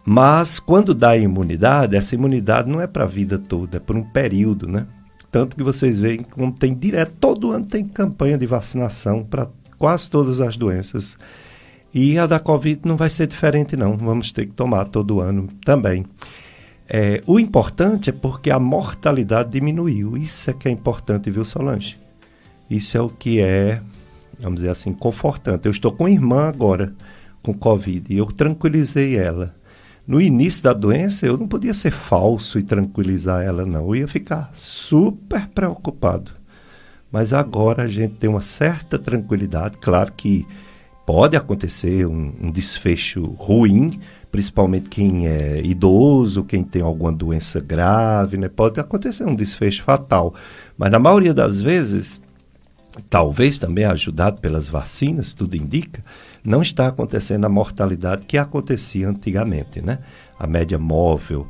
Mas quando dá imunidade, essa imunidade não é para a vida toda, é por um período, né? Tanto que vocês veem como tem direto, todo ano tem campanha de vacinação para quase todas as doenças. E a da Covid não vai ser diferente não, vamos ter que tomar todo ano também. O importante é porque a mortalidade diminuiu, isso é que é importante, viu, Solange? Isso é o que é, vamos dizer assim, confortante. Eu estou com uma irmã agora com Covid e eu tranquilizei ela. No início da doença eu não podia ser falso e tranquilizar ela não, eu ia ficar super preocupado. Mas agora a gente tem uma certa tranquilidade, claro que pode acontecer um desfecho ruim, principalmente quem é idoso, quem tem alguma doença grave, né? Pode acontecer um desfecho fatal. Mas na maioria das vezes, talvez também ajudado pelas vacinas, tudo indica, não está acontecendo a mortalidade que acontecia antigamente, né? A média móvel,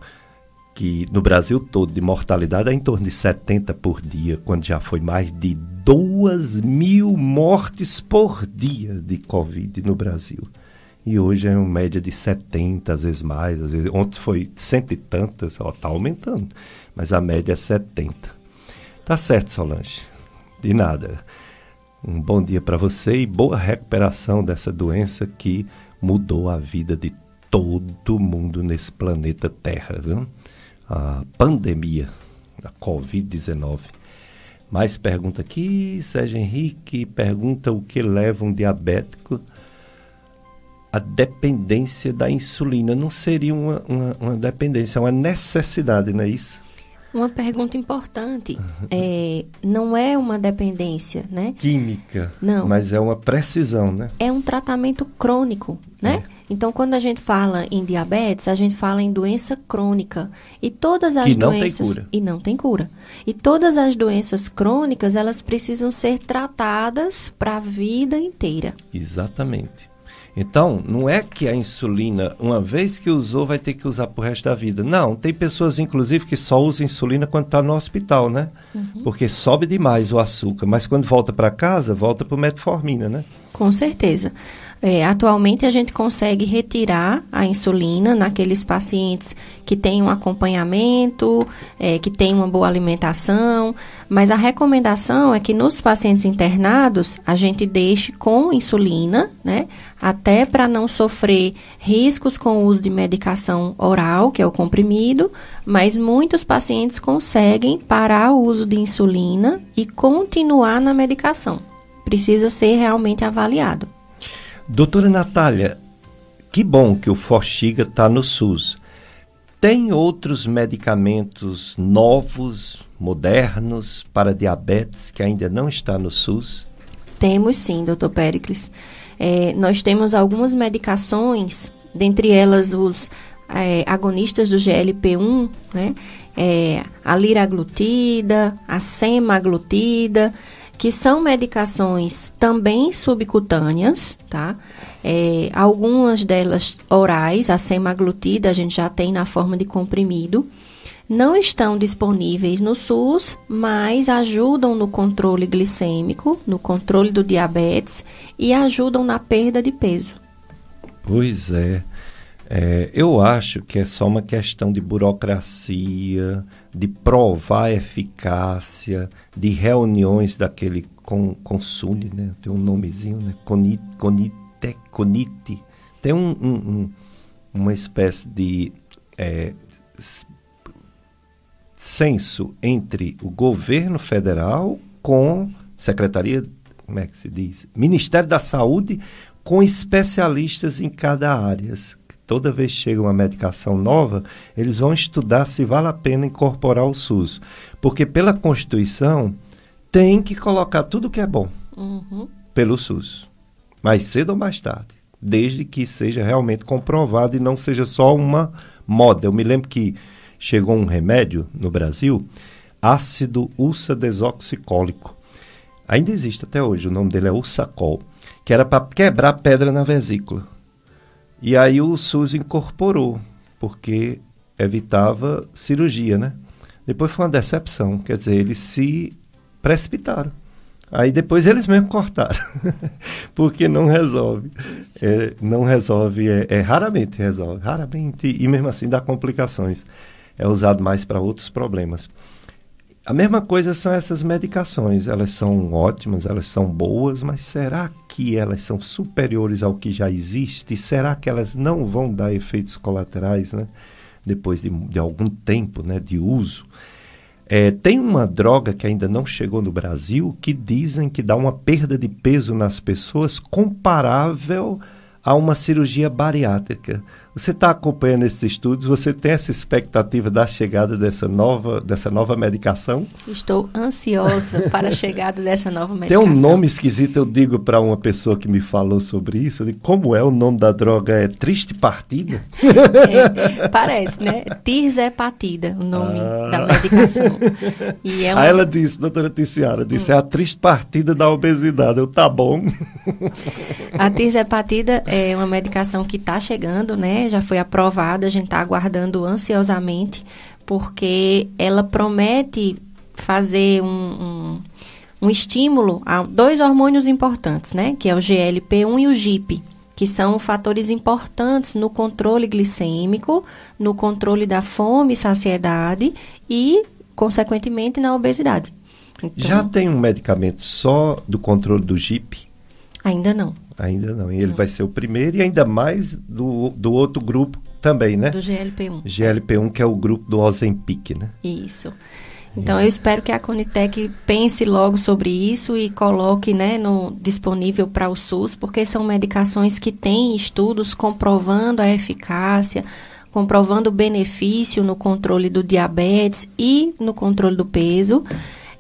que no Brasil todo de mortalidade é em torno de 70 por dia, quando já foi mais de 2.000 mortes por dia de Covid no Brasil. E hoje é uma média de 70, às vezes mais, às vezes, ontem foi 100 e tantas, está aumentando, mas a média é 70. Tá certo, Solange, de nada. Um bom dia para você e boa recuperação dessa doença que mudou a vida de todo mundo nesse planeta Terra, viu? A pandemia, a Covid-19. Mais pergunta aqui, Sérgio Henrique pergunta o que leva um diabético à dependência da insulina. Não seria uma dependência, é uma necessidade, não é isso? Uma pergunta importante. Não é uma dependência, né? Química. Não. Mas é uma precisão, né? É um tratamento crônico, né? Então, quando a gente fala em diabetes, a gente fala em doença crônica. E todas as doenças... não tem cura. E não tem cura. E todas as doenças crônicas, elas precisam ser tratadas para a vida inteira. Exatamente. Então, não é que a insulina, uma vez que usou, vai ter que usar pro resto da vida. Não, tem pessoas, inclusive, que só usam insulina quando está no hospital, né? Uhum. Porque sobe demais o açúcar. Mas quando volta para casa, volta pro metformina, né? Com certeza. Atualmente, a gente consegue retirar a insulina naqueles pacientes que têm um acompanhamento, que têm uma boa alimentação, mas a recomendação é que nos pacientes internados, a gente deixe com insulina, né? Até para não sofrer riscos com o uso de medicação oral, que é o comprimido, mas muitos pacientes conseguem parar o uso de insulina e continuar na medicação. Precisa ser realmente avaliado. Doutora Natália, que bom que o Forxiga está no SUS. Tem outros medicamentos novos, modernos, para diabetes que ainda não está no SUS? Temos sim, doutor Péricles. Nós temos algumas medicações, dentre elas os agonistas do GLP-1, né? A liraglutida, a semaglutida, que são medicações também subcutâneas, tá? Algumas delas orais, a semaglutida a gente já tem na forma de comprimido, não estão disponíveis no SUS, mas ajudam no controle glicêmico, no controle do diabetes e ajudam na perda de peso. Pois é. Eu acho que é só uma questão de burocracia, de provar a eficácia, de reuniões daquele Consune, né? Tem um nomezinho, né? Conite. Tem uma espécie de censo entre o governo federal com Secretaria, como é que se diz? Ministério da Saúde, com especialistas em cada área. Toda vez que chega uma medicação nova, eles vão estudar se vale a pena incorporar o SUS. Porque pela Constituição, tem que colocar tudo que é bom pelo SUS. Mais cedo ou mais tarde. desde que seja realmente comprovado e não seja só uma moda. Eu me lembro que chegou um remédio no Brasil, ácido ursodesoxicólico. Ainda existe até hoje, o nome dele é Ursacol, que era para quebrar pedra na vesícula. E aí o SUS incorporou, porque evitava cirurgia, né? Depois foi uma decepção, quer dizer, eles se precipitaram. Aí depois eles mesmos cortaram, porque não resolve. Não resolve, raramente resolve, raramente, e mesmo assim dá complicações. É usado mais para outros problemas. A mesma coisa são essas medicações, elas são ótimas, elas são boas, mas será que elas são superiores ao que já existe? Será que elas não vão dar efeitos colaterais, né? Depois de algum tempo, né, de uso? Tem uma droga que ainda não chegou no Brasil que dizem que dá uma perda de peso nas pessoas comparável a uma cirurgia bariátrica. Você está acompanhando esses estudos? Você tem essa expectativa da chegada dessa nova medicação? Estou ansiosa para a chegada dessa nova medicação. Tem um nome esquisito, eu digo para uma pessoa que me falou sobre isso, eu digo, como é o nome da droga? É Triste Partida? Parece, né? Tirzepatida, o nome da medicação. E Aí ela disse, doutora Ticiara, é a Triste Partida da obesidade. Tá bom. A tirzepatida é uma medicação que está chegando, né? Já foi aprovada, a gente está aguardando ansiosamente, porque ela promete fazer um estímulo a 2 hormônios importantes, né? Que é o GLP-1 e o GIP, que são fatores importantes no controle glicêmico, no controle da fome e saciedade e, consequentemente, na obesidade. Então, já tem um medicamento só do controle do GIP? Ainda não. Ainda não. E ele vai ser o primeiro e ainda mais do outro grupo também, né? Do GLP-1. GLP-1, que é o grupo do Ozempic, né? Isso. Então, eu espero que a Conitec pense logo sobre isso e coloque, né, disponível para o SUS, porque são medicações que têm estudos comprovando a eficácia, comprovando o benefício no controle do diabetes e no controle do peso.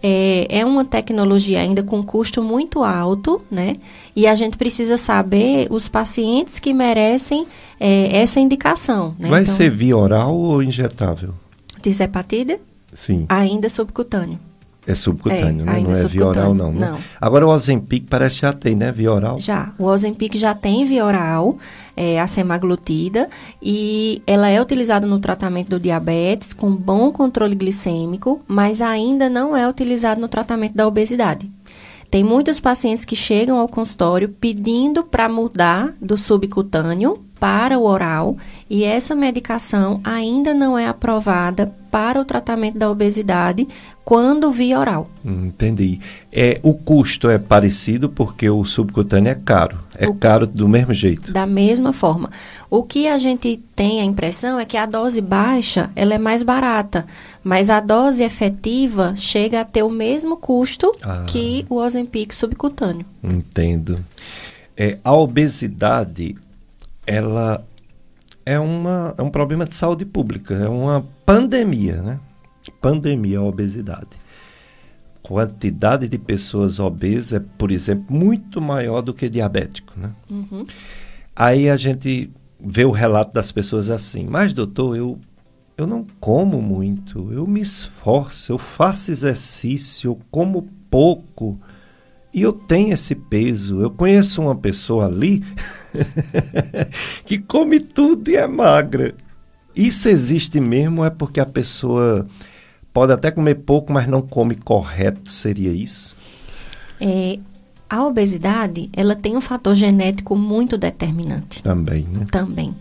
É uma tecnologia ainda com custo muito alto, né? E a gente precisa saber os pacientes que merecem essa indicação, né? Vai ser via oral ou injetável? Tirzepatida? Sim. Ainda subcutâneo. É subcutâneo, né? Ainda não é via oral, não, né? Não. Agora o Ozempic parece que já tem, né? Via oral. Já. O Ozempic já tem via oral, a semaglutida, e ela é utilizada no tratamento do diabetes com bom controle glicêmico, mas ainda não é utilizado no tratamento da obesidade. Tem muitos pacientes que chegam ao consultório pedindo para mudar do subcutâneo para o oral, e essa medicação ainda não é aprovada para o tratamento da obesidade quando via oral. Entendi. O custo é parecido porque o subcutâneo é caro. Caro do mesmo jeito. Da mesma forma. O que a gente tem a impressão é que a dose baixa, ela é mais barata, mas a dose efetiva chega a ter o mesmo custo que o Ozempic subcutâneo. Entendo. A obesidade, ela é um problema de saúde pública, é uma pandemia, né? Pandemia, a obesidade. Quantidade de pessoas obesas é, por exemplo, muito maior do que diabético, né? Uhum. Aí a gente vê o relato das pessoas assim, mas doutor, eu não como muito, eu me esforço, eu faço exercício, eu como pouco e eu tenho esse peso. Eu conheço uma pessoa ali que come tudo e é magra. Isso existe mesmo, é porque a pessoa pode até comer pouco, mas não come correto, seria isso? A obesidade, ela tem um fator genético muito determinante. Também, né? Também.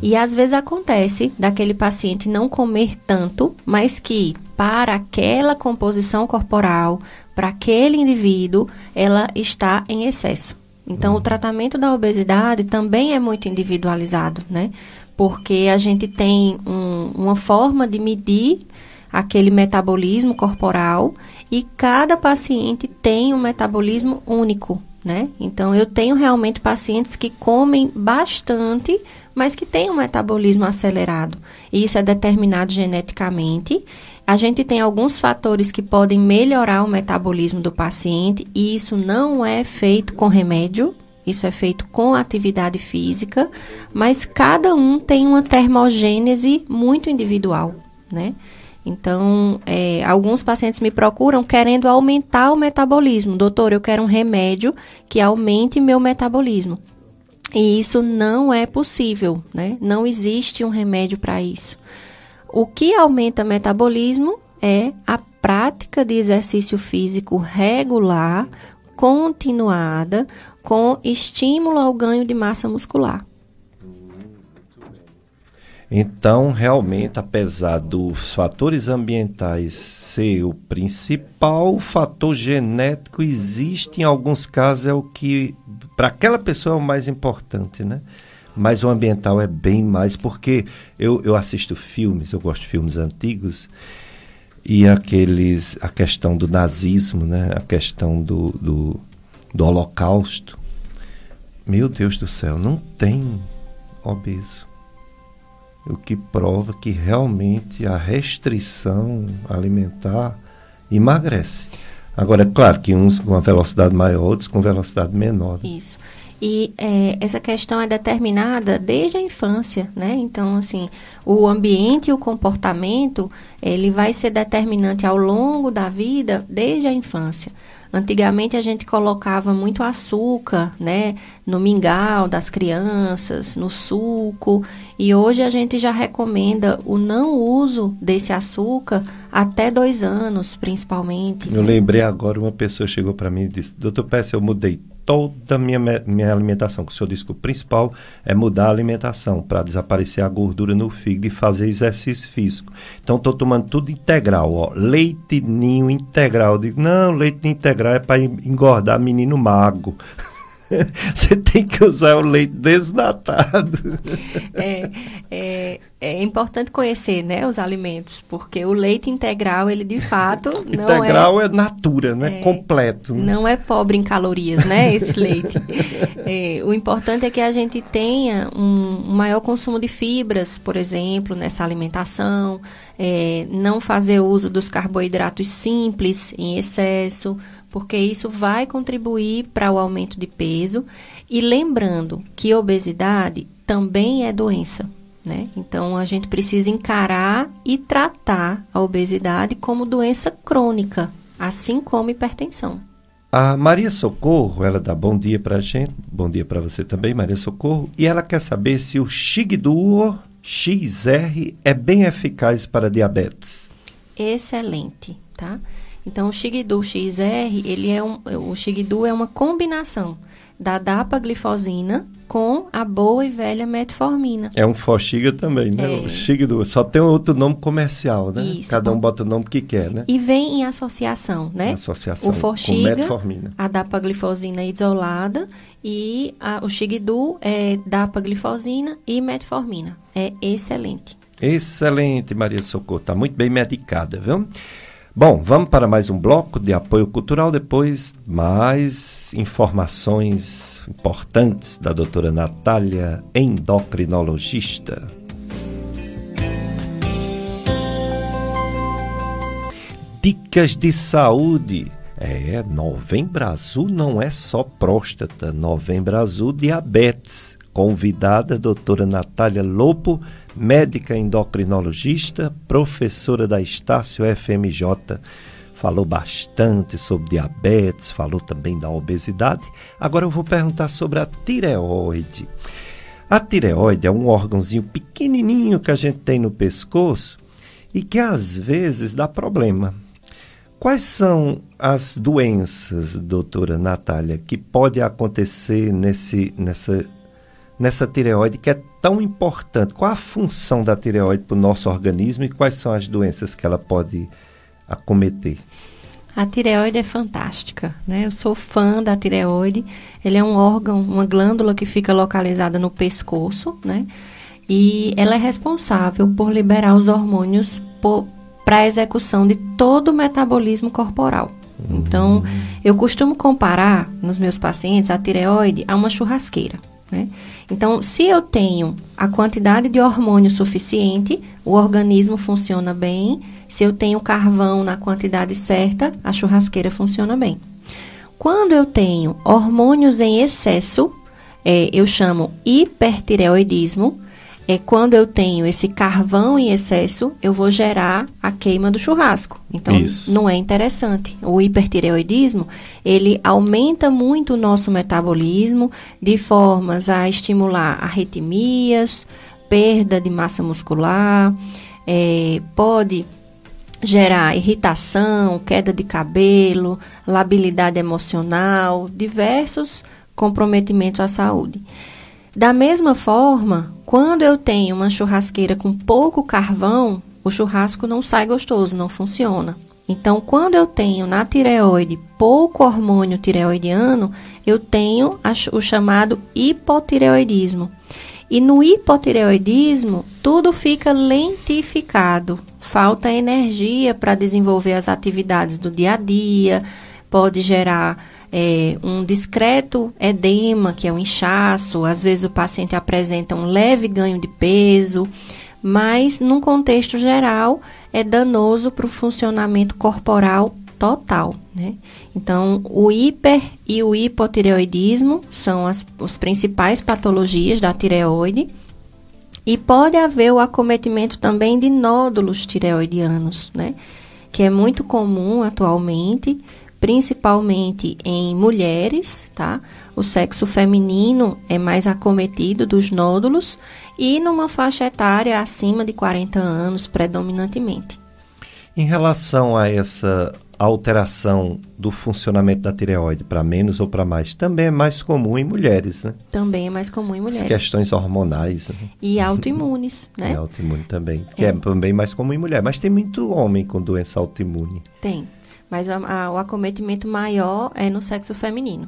E às vezes acontece daquele paciente não comer tanto, mas que para aquela composição corporal, para aquele indivíduo, ela está em excesso. Então, o tratamento da obesidade também é muito individualizado, né? Porque a gente tem uma forma de medir aquele metabolismo corporal e cada paciente tem um metabolismo único, né? Então, eu tenho realmente pacientes que comem bastante, mas que têm um metabolismo acelerado. E isso é determinado geneticamente. A gente tem alguns fatores que podem melhorar o metabolismo do paciente e isso não é feito com remédio, isso é feito com atividade física, mas cada um tem uma termogênese muito individual, né? Então, alguns pacientes me procuram querendo aumentar o metabolismo. Doutor, eu quero um remédio que aumente meu metabolismo. E isso não é possível, né? Não existe um remédio para isso. O que aumenta o metabolismo é a prática de exercício físico regular, continuada, com estímulo ao ganho de massa muscular. Então, realmente, apesar dos fatores ambientais ser o principal, o fator genético existe, em alguns casos, é o que, para aquela pessoa, é o mais importante, né? Mas o ambiental é bem mais, porque eu assisto filmes, eu gosto de filmes antigos, e a questão do nazismo, né? A questão do Holocausto. Meu Deus do céu, não tem obeso. O que prova que realmente a restrição alimentar emagrece. Agora, é claro que uns com uma velocidade maior, outros com velocidade menor. Isso. E essa questão é determinada desde a infância, né? Então, assim, o ambiente e o comportamento, ele vai ser determinante ao longo da vida desde a infância. Antigamente a gente colocava muito açúcar, né, no mingau das crianças, no suco, e hoje a gente já recomenda o não uso desse açúcar até 2 anos, principalmente. Eu lembrei agora, uma pessoa chegou para mim e disse: Dr. Pécio, eu mudei toda a minha alimentação, que o senhor disse que o principal é mudar a alimentação, para desaparecer a gordura no fígado e fazer exercício físico. Então, estou tomando tudo integral, ó, leite ninho integral. Eu digo, não, leite ninho integral é para engordar menino mago. Você tem que usar o leite desnatado. É importante conhecer, né, os alimentos, porque o leite integral, ele de fato não integral é natura, né? Completo. Né? Não é pobre em calorias, né, esse leite. O importante é que a gente tenha um maior consumo de fibras, por exemplo, nessa alimentação, não fazer uso dos carboidratos simples em excesso, porque isso vai contribuir para o aumento de peso. E lembrando que obesidade também é doença, né? Então, a gente precisa encarar e tratar a obesidade como doença crônica, assim como hipertensão. A Maria Socorro, ela dá bom dia para a gente, bom dia para você também, Maria Socorro, e ela quer saber se o Xigduo XR é bem eficaz para diabetes. Excelente, tá? Então, o Xigduo XR, o Xigduo é uma combinação da dapaglifosina com a boa e velha metformina. É um Forxiga também, né? O Xigduo, só tem outro nome comercial, né? Isso, cada um bota o nome que quer, né? E vem em associação, né? Associação o Forxiga, com metformina. A dapaglifosina isolada e o Xigduo é dapaglifosina e metformina. É excelente. Excelente, Maria Socorro. Está muito bem medicada, viu? Bom, vamos para mais um bloco de apoio cultural, depois mais informações importantes da doutora Natália, endocrinologista. Dicas de saúde. Novembro Azul não é só próstata, Novembro Azul diabetes. Convidada a doutora Natália Lopo, médica endocrinologista, professora da Estácio FMJ. Falou bastante sobre diabetes, falou também da obesidade. Agora eu vou perguntar sobre a tireoide. A tireoide é um órgãozinho pequenininho que a gente tem no pescoço e que às vezes dá problema. Quais são as doenças, doutora Natália, que pode acontecer nessa tireoide que é tão importante? Qual a função da tireoide para o nosso organismo e quais são as doenças que ela pode acometer? A tireoide é fantástica, né? Eu sou fã da tireoide. Ele é um órgão, uma glândula que fica localizada no pescoço, né? E ela é responsável por liberar os hormônios para a execução de todo o metabolismo corporal. Então, eu costumo comparar nos meus pacientes a tireoide a uma churrasqueira, né? Então, se eu tenho a quantidade de hormônio suficiente, o organismo funciona bem. Se eu tenho carvão na quantidade certa, a churrasqueira funciona bem. Quando eu tenho hormônios em excesso, eu chamo hipertireoidismo. Quando eu tenho esse carvão em excesso, eu vou gerar a queima do churrasco. Então, não é interessante. O hipertireoidismo, ele aumenta muito o nosso metabolismo de formas a estimular arritmias, perda de massa muscular, pode gerar irritação, queda de cabelo, labilidade emocional, diversos comprometimentos à saúde. Da mesma forma, quando eu tenho uma churrasqueira com pouco carvão, o churrasco não sai gostoso, não funciona. Então, quando eu tenho na tireoide pouco hormônio tireoidiano, eu tenho o chamado hipotireoidismo. E no hipotireoidismo, tudo fica lentificado. Falta energia para desenvolver as atividades do dia a dia, pode gerar um discreto edema, que é um inchaço. Às vezes o paciente apresenta um leve ganho de peso, mas num contexto geral é danoso para o funcionamento corporal total, né? Então, o hiper e o hipotireoidismo são as principais patologias da tireoide, e pode haver o acometimento também de nódulos tireoidianos, né? Que é muito comum atualmente, principalmente em mulheres, tá? O sexo feminino é mais acometido dos nódulos e numa faixa etária acima de 40 anos, predominantemente. Em relação a essa alteração do funcionamento da tireoide para menos ou para mais, também é mais comum em mulheres, né? Também é mais comum em mulheres. As questões hormonais, né? E autoimunes, né? E autoimune também, que é também mais comum em mulher. Mas tem muito homem com doença autoimune. Tem. Mas o acometimento maior é no sexo feminino.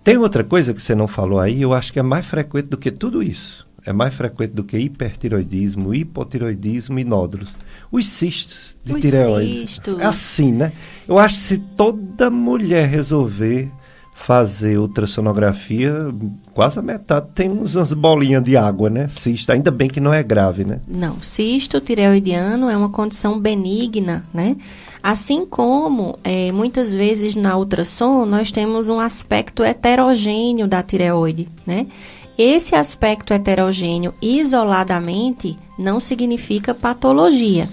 Tem outra coisa que você não falou aí, eu acho que é mais frequente do que tudo isso. É mais frequente do que hipertiroidismo, hipotiroidismo e nódulos. Os cistos de tireoide. É assim, né? Eu acho que se toda mulher resolver fazer ultrassonografia, quase a metade tem umas bolinhas de água, né? Cisto, ainda bem que não é grave, né? Não, cisto tireoidiano é uma condição benigna, né? Assim como, muitas vezes na ultrassom, nós temos um aspecto heterogêneo da tireoide, né? Esse aspecto heterogêneo, isoladamente, não significa patologia.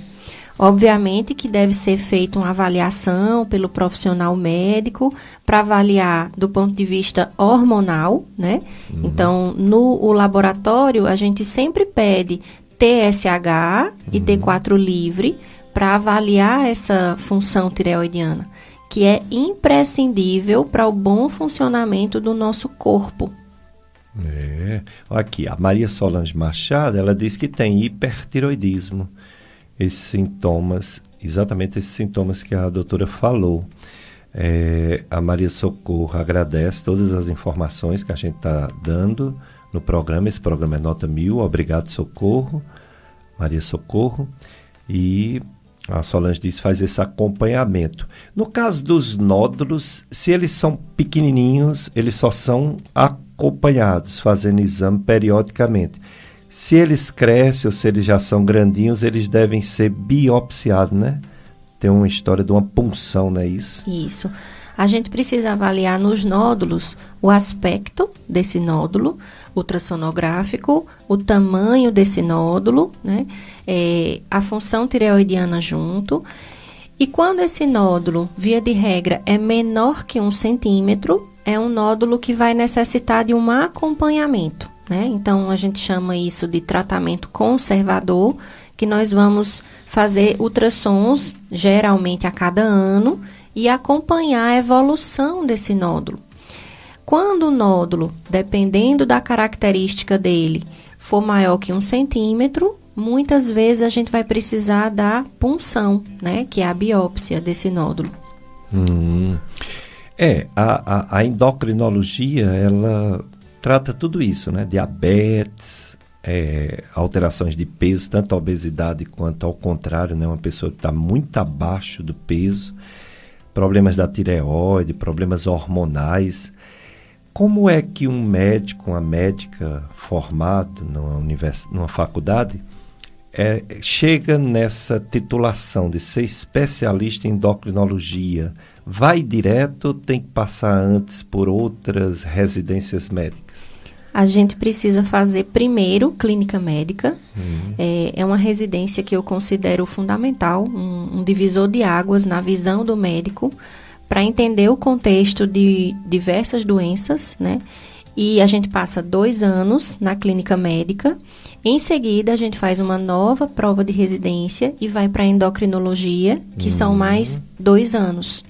Obviamente que deve ser feita uma avaliação pelo profissional médico para avaliar do ponto de vista hormonal, né? Então, no laboratório, a gente sempre pede TSH e T4 livre para avaliar essa função tireoidiana, que é imprescindível para o bom funcionamento do nosso corpo. Aqui, a Maria Solange Machado, ela diz que tem hipertiroidismo. Esses sintomas, exatamente esses sintomas que a doutora falou. A Maria Socorro agradece todas as informações que a gente está dando no programa. Esse programa é nota 1000. Obrigado, Socorro. Maria Socorro. E a Solange diz que faz esse acompanhamento. No caso dos nódulos, se eles são pequenininhos, eles só são acompanhados, fazendo exame periodicamente. Se eles crescem ou se eles já são grandinhos, eles devem ser biopsiados, né? Tem uma história de uma punção, não é isso? Isso. A gente precisa avaliar nos nódulos o aspecto desse nódulo ultrassonográfico, o tamanho desse nódulo, né? A função tireoidiana junto. E quando esse nódulo, via de regra, é menor que 1 centímetro, é um nódulo que vai necessitar de um acompanhamento, né? Então, a gente chama isso de tratamento conservador, que nós vamos fazer ultrassons, geralmente a cada ano, e acompanhar a evolução desse nódulo. Quando o nódulo, dependendo da característica dele, for maior que 1 centímetro, muitas vezes a gente vai precisar da punção, né? Que é a biópsia desse nódulo. A endocrinologia, ela trata tudo isso, né? Diabetes, alterações de peso, tanto a obesidade quanto ao contrário, né? Uma pessoa que está muito abaixo do peso, problemas da tireoide, problemas hormonais. Como é que um médico, uma médica formado numa faculdade, chega nessa titulação de ser especialista em endocrinologia, vai direto ou tem que passar antes por outras residências médicas? A gente precisa fazer primeiro clínica médica. É uma residência que eu considero fundamental, um divisor de águas na visão do médico, para entender o contexto de diversas doenças, né? E a gente passa 2 anos na clínica médica. Em seguida, a gente faz uma nova prova de residência e vai para a endocrinologia, que são mais 2 anos.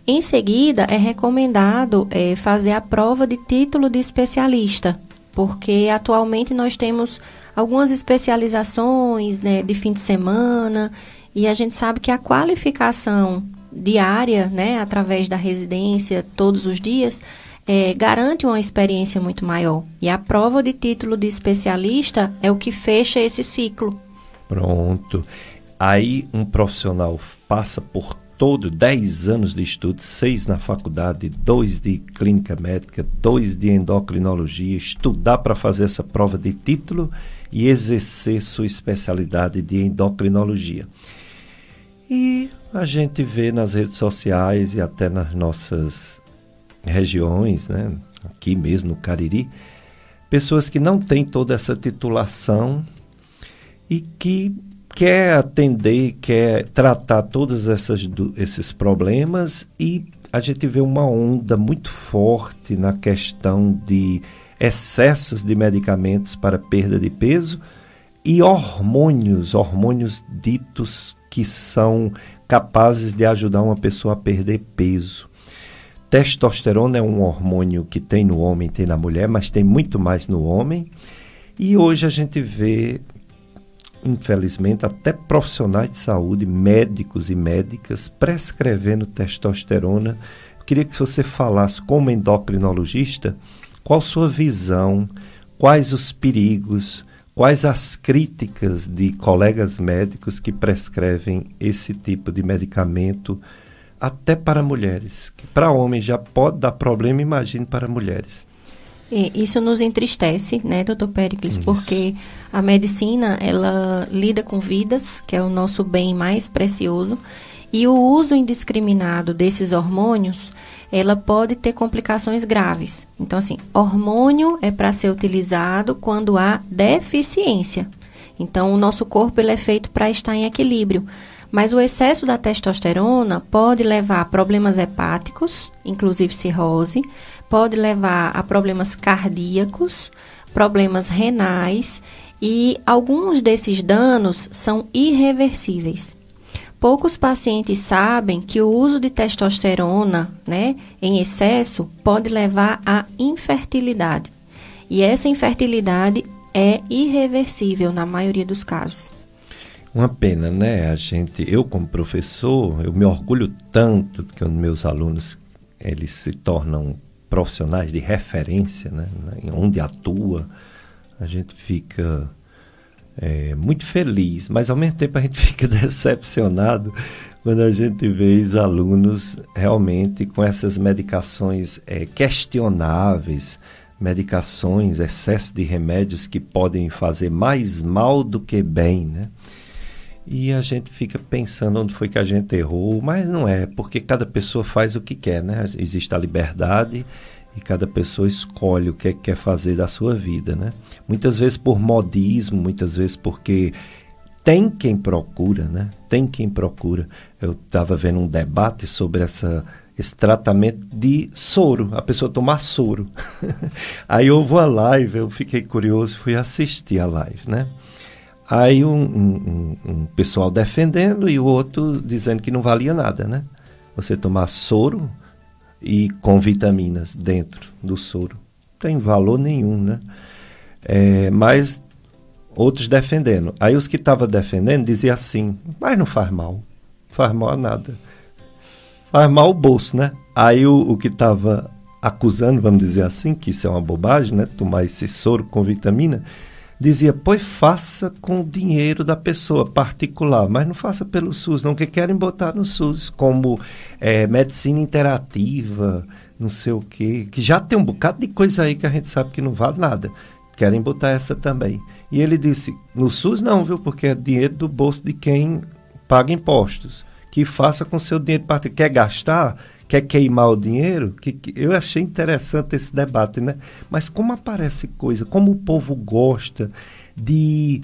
Em seguida, é recomendado fazer a prova de título de especialista, porque atualmente nós temos algumas especializações, né, de fim de semana, e a gente sabe que a qualificação diária, né, através da residência, todos os dias, garante uma experiência muito maior. E a prova de título de especialista é o que fecha esse ciclo. Pronto. Aí um profissional passa por 10 anos de estudo, 6 na faculdade, 2 de clínica médica, 2 de endocrinologia, estudar para fazer essa prova de título e exercer sua especialidade de endocrinologia. E a gente vê nas redes sociais e até nas nossas regiões, né, aqui mesmo no Cariri, pessoas que não têm toda essa titulação e que quer atender, quer tratar todos esses problemas, e a gente vê uma onda muito forte na questão de excessos de medicamentos para perda de peso e hormônios ditos que são capazes de ajudar uma pessoa a perder peso. Testosterona é um hormônio que tem no homem, tem na mulher, mas tem muito mais no homem. E hoje a gente vê, infelizmente, até profissionais de saúde, médicos e médicas, prescrevendo testosterona. Eu queria que você falasse, como endocrinologista, qual sua visão, quais os perigos, quais as críticas de colegas médicos que prescrevem esse tipo de medicamento até para mulheres. Que para homens já pode dar problema, imagine para mulheres. Isso nos entristece, né, doutor Péricles, porque a medicina, ela lida com vidas, que é o nosso bem mais precioso, e o uso indiscriminado desses hormônios, ela pode ter complicações graves. Então, assim, hormônio é para ser utilizado quando há deficiência. Então, o nosso corpo ele é feito para estar em equilíbrio. Mas o excesso da testosterona pode levar a problemas hepáticos, inclusive cirrose, pode levar a problemas cardíacos, problemas renais, e alguns desses danos são irreversíveis. Poucos pacientes sabem que o uso de testosterona, né, em excesso pode levar à infertilidade. E essa infertilidade é irreversível na maioria dos casos. Uma pena, né? Eu como professor, eu me orgulho tanto que os meus alunos, eles se tornam profissionais de referência, né? Onde atua, a gente fica muito feliz, mas ao mesmo tempo a gente fica decepcionado quando a gente vê os alunos realmente com essas medicações questionáveis, medicações, excesso de remédios que podem fazer mais mal do que bem, né? E a gente fica pensando onde foi que a gente errou, mas não é, porque cada pessoa faz o que quer, né? Existe a liberdade e cada pessoa escolhe o que quer fazer da sua vida, né? Muitas vezes por modismo, muitas vezes porque tem quem procura, né? Tem quem procura. Eu estava vendo um debate sobre esse tratamento de soro, a pessoa tomar soro. Aí houve uma live, eu fiquei curioso, fui assistir a live, né? Aí um pessoal defendendo e o outro dizendo que não valia nada, né? Você tomar soro e com vitaminas dentro do soro. Não tem valor nenhum, né? Mas outros defendendo. Aí os que estavam defendendo diziam assim, mas não faz mal. Não faz mal a nada. Faz mal o bolso, né? Aí o que estava acusando, vamos dizer assim, que isso é uma bobagem, né? Tomar esse soro com vitamina, dizia, pois faça com o dinheiro da pessoa particular, mas não faça pelo SUS, não, que querem botar no SUS como medicina interativa, não sei o quê, que já tem um bocado de coisa aí que a gente sabe que não vale nada. querem botar essa também. E ele disse, no SUS não, viu, porque é dinheiro do bolso de quem paga impostos. Que faça com seu dinheiro particular. Quer gastar? Quer queimar o dinheiro? Eu achei interessante esse debate, né? Mas como aparece coisa, como o povo gosta de,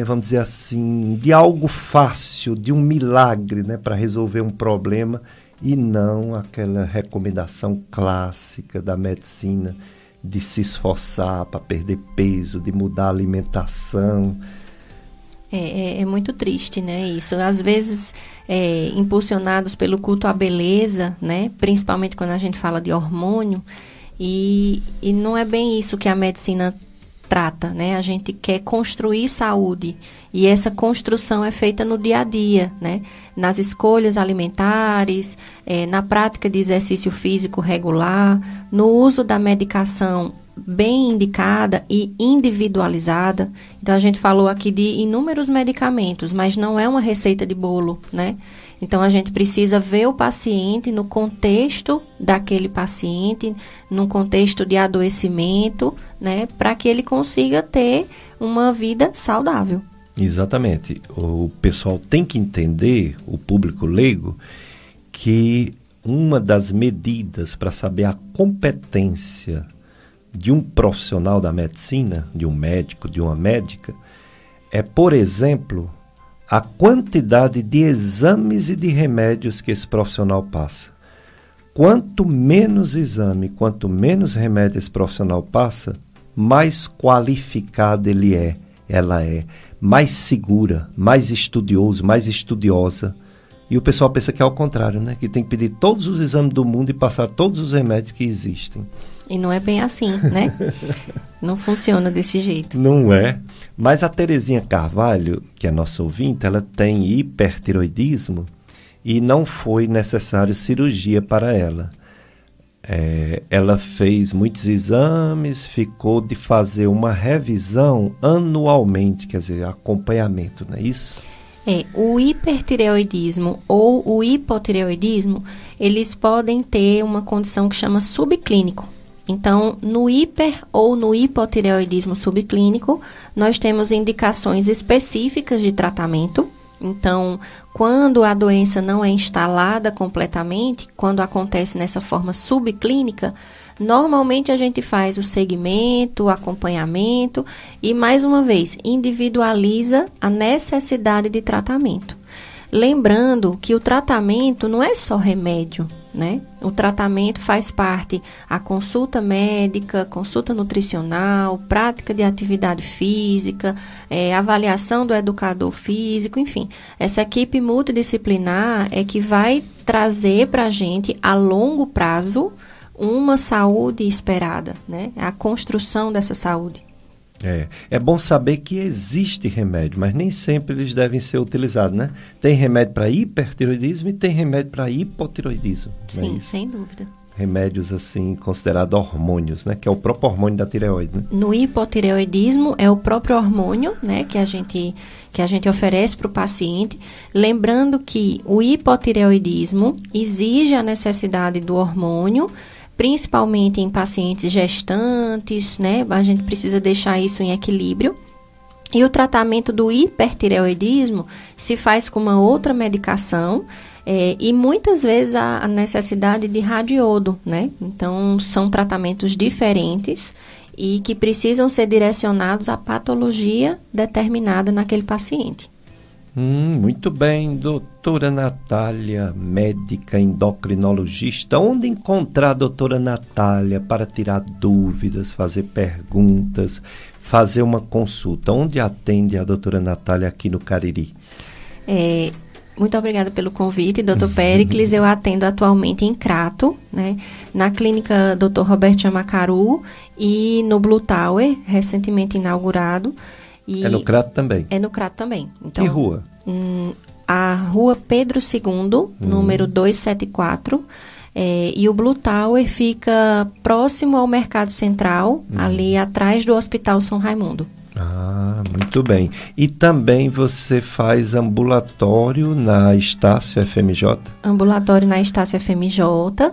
vamos dizer assim, de algo fácil, de um milagre, né, para resolver um problema, e não aquela recomendação clássica da medicina de se esforçar para perder peso, de mudar a alimentação. É muito triste, né, isso. Às vezes, impulsionados pelo culto à beleza, né, principalmente quando a gente fala de hormônio, e não é bem isso que a medicina trata, né? A gente quer construir saúde, e essa construção é feita no dia a dia, né? Nas escolhas alimentares, na prática de exercício físico regular, no uso da medicação bem indicada e individualizada. Então, a gente falou aqui de inúmeros medicamentos, mas não é uma receita de bolo, né? Então, a gente precisa ver o paciente no contexto daquele paciente, num contexto de adoecimento, né? Para que ele consiga ter uma vida saudável. Exatamente. O pessoal tem que entender, o público leigo, que uma das medidas para saber a competência de um profissional da medicina, de um médico, de uma médica, é, por exemplo, a quantidade de exames e de remédios que esse profissional passa. Quanto menos exame, quanto menos remédio esse profissional passa, mais qualificado ela é, mais segura, mais estudioso, mais estudiosa. E o pessoal pensa que é ao contrário, né? Que tem que pedir todos os exames do mundo e passar todos os remédios que existem. E não é bem assim, né? Não funciona desse jeito. Não é. Mas a Terezinha Carvalho, que é nossa ouvinte, ela tem hipertiroidismo e não foi necessário cirurgia para ela. Ela fez muitos exames, ficou de fazer uma revisão anualmente, quer dizer, acompanhamento, não é isso? O hipertireoidismo ou o hipotireoidismo, eles podem ter uma condição que chama subclínico. Então, no hiper ou no hipotireoidismo subclínico, nós temos indicações específicas de tratamento. Então, quando a doença não é instalada completamente, quando acontece nessa forma subclínica, normalmente a gente faz o segmento, o acompanhamento e, mais uma vez, individualiza a necessidade de tratamento. Lembrando que o tratamento não é só remédio, né? O tratamento faz parte a consulta médica, consulta nutricional, prática de atividade física, avaliação do educador físico, enfim. Essa equipe multidisciplinar é que vai trazer para a gente, a longo prazo, uma saúde esperada, né? A construção dessa saúde. É bom saber que existe remédio, mas nem sempre eles devem ser utilizados, né? Tem remédio para hipertiroidismo e tem remédio para hipotiroidismo. Sim, sem dúvida. Remédios, assim, considerados hormônios, né? Que é o próprio hormônio da tireoide, né? No hipotireoidismo é o próprio hormônio, né? Que a gente oferece para o paciente. Lembrando que o hipotireoidismo exige a necessidade do hormônio, principalmente em pacientes gestantes, né? A gente precisa deixar isso em equilíbrio. E o tratamento do hipertireoidismo se faz com uma outra medicação e muitas vezes a necessidade de radiodo, né? Então, são tratamentos diferentes e que precisam ser direcionados à patologia determinada naquele paciente. Muito bem, doutora Natália, médica endocrinologista. Onde encontrar a doutora Natália para tirar dúvidas, fazer perguntas, fazer uma consulta? Onde atende a doutora Natália aqui no Cariri? Muito obrigada pelo convite, doutor Péricles. Eu atendo atualmente em Crato, né, na clínica Dr. Roberto Chamacaru e no Blue Tower, recentemente inaugurado. É no Crato também? É no Crato também. Então, que rua? A rua Pedro II, número 274. E o Blue Tower fica próximo ao Mercado Central, ali atrás do Hospital São Raimundo. Muito bem. E também você faz ambulatório na Estácio FMJ? Ambulatório na Estácio FMJ